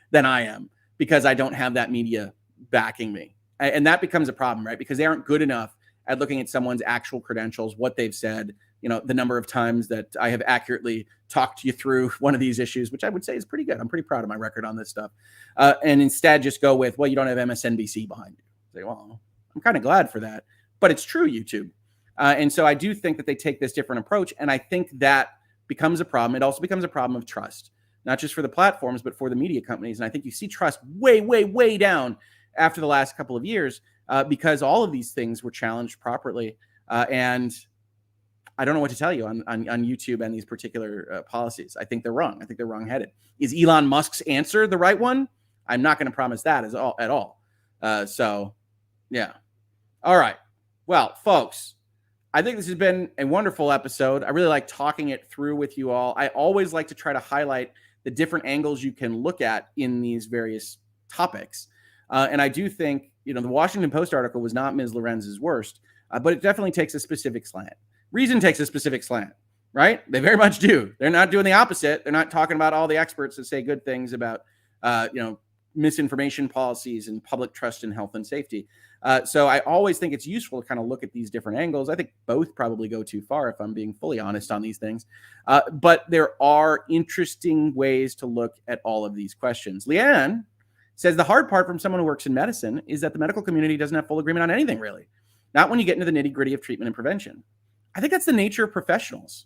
than I am, because I don't have that media backing me. And that becomes a problem, right? Because they aren't good enough at looking at someone's actual credentials, what they've said, the number of times that I have accurately talked you through one of these issues, which I would say is pretty good. I'm pretty proud of my record on this stuff. And instead just go with, well, you don't have MSNBC behind you. Say, well, I'm kind of glad for that, but it's true, YouTube. And so I do think that they take this different approach. And I think that becomes a problem. It also becomes a problem of trust, not just for the platforms, but for the media companies. And I think you see trust way, way, way down after the last couple of years because all of these things were challenged properly. And I don't know what to tell you on YouTube and these particular policies. I think they're wrong. I think they're wrong-headed. Is Elon Musk's answer the right one? I'm not going to promise that at all. So, yeah. All right. Well, folks, I think this has been a wonderful episode. I really like talking it through with you all. I always like to try to highlight the different angles you can look at in these various topics. And I do think, the Washington Post article was not Ms. Lorenz's worst, but it definitely takes a specific slant. Reason takes a specific slant, right? They very much do. They're not doing the opposite. They're not talking about all the experts that say good things about, misinformation policies and public trust in health and safety. So I always think it's useful to kind of look at these different angles. I think both probably go too far if I'm being fully honest on these things. But there are interesting ways to look at all of these questions. Leanne says the hard part from someone who works in medicine is that the medical community doesn't have full agreement on anything, really. Not when you get into the nitty-gritty of treatment and prevention. I think that's the nature of professionals,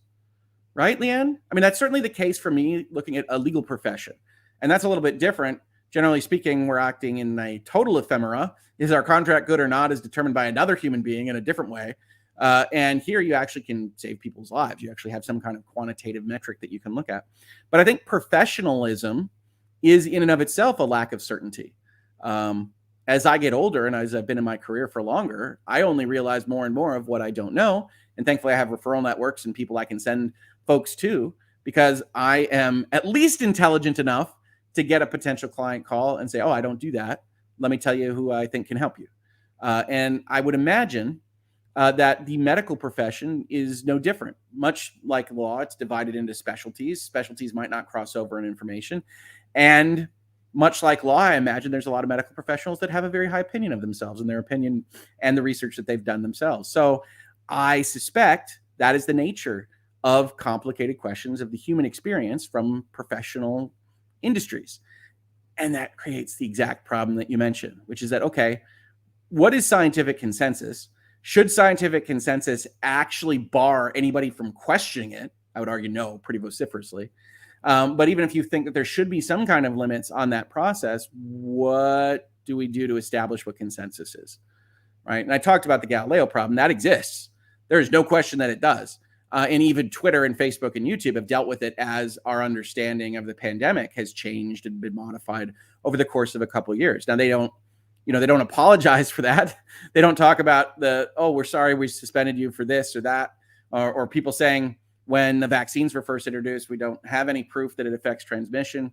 right, Leanne? I mean, that's certainly the case for me looking at a legal profession. And that's a little bit different. Generally speaking, we're acting in a total ephemera. Is our contract good or not is determined by another human being in a different way. And here you actually can save people's lives. You actually have some kind of quantitative metric that you can look at. But I think professionalism is in and of itself a lack of certainty. As I get older and as I've been in my career for longer, I only realize more and more of what I don't know. And thankfully, I have referral networks and people I can send folks to because I am at least intelligent enough to get a potential client call and say, oh, I don't do that. Let me tell you who I think can help you. And I would imagine that the medical profession is no different. Much like law, it's divided into specialties. Specialties might not cross over in information. And much like law, I imagine there's a lot of medical professionals that have a very high opinion of themselves and their opinion and the research that they've done themselves. So I suspect that is the nature of complicated questions of the human experience from professional industries. And that creates the exact problem that you mentioned, which is that, okay, what is scientific consensus? Should scientific consensus actually bar anybody from questioning it? I would argue no, pretty vociferously. But even if you think that there should be some kind of limits on that process, what do we do to establish what consensus is? Right. And I talked about the Galileo problem. That exists. There is no question that it does. And even Twitter and Facebook and YouTube have dealt with it as our understanding of the pandemic has changed and been modified over the course of a couple of years. Now, they don't apologize for that. They don't talk about we're sorry we suspended you for this or that, or people saying when the vaccines were first introduced, we don't have any proof that it affects transmission.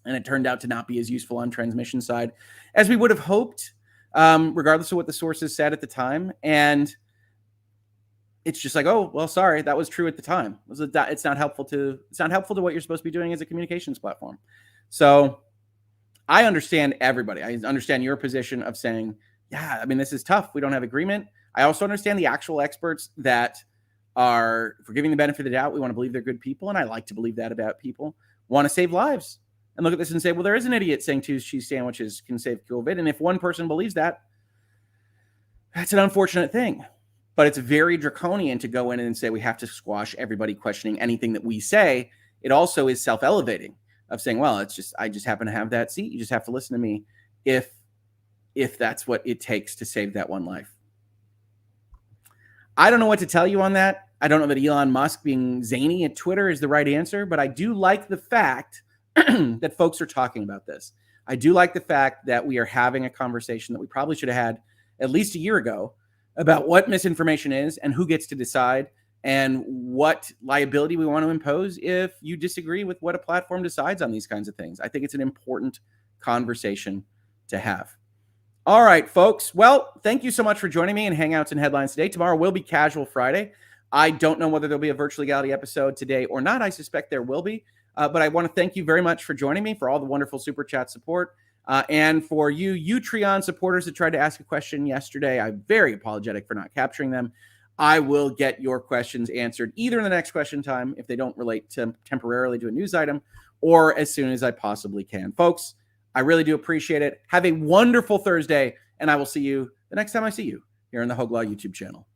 And it turned out to not be as useful on transmission side as we would have hoped, regardless of what the sources said at the time. And it's just like, oh, well, sorry, that was true at the time. It's not helpful to what you're supposed to be doing as a communications platform. So I understand everybody. I understand your position of saying, yeah, I mean, this is tough. We don't have agreement. I also understand the actual experts that are, for giving the benefit of the doubt, we want to believe they're good people. And I like to believe that about people, want to save lives and look at this and say, well, there is an idiot saying 2 cheese sandwiches can save COVID. And if one person believes that, that's an unfortunate thing. But it's very draconian to go in and say we have to squash everybody questioning anything that we say. It also is self-elevating of saying, well, I just happen to have that seat. You just have to listen to me if that's what it takes to save that one life. I don't know what to tell you on that. I don't know that Elon Musk being zany at Twitter is the right answer, but I do like the fact that folks are talking about this. I do like the fact that we are having a conversation that we probably should have had at least a year ago about what misinformation is and who gets to decide and what liability we want to impose if you disagree with what a platform decides on these kinds of things. I think it's an important conversation to have. All right, folks. Well, thank you so much for joining me in Hangouts and Headlines today. Tomorrow will be Casual Friday. I don't know whether there'll be a Virtual Legality episode today or not. I suspect there will be. But I want to thank you very much for joining me, for all the wonderful Super Chat support. And for you Utreon supporters that tried to ask a question yesterday, I'm very apologetic for not capturing them. I will get your questions answered either in the next question time, if they don't relate temporarily to a news item, or as soon as I possibly can. Folks, I really do appreciate it. Have a wonderful Thursday, and I will see you the next time I see you here on the Hoeg Law YouTube channel.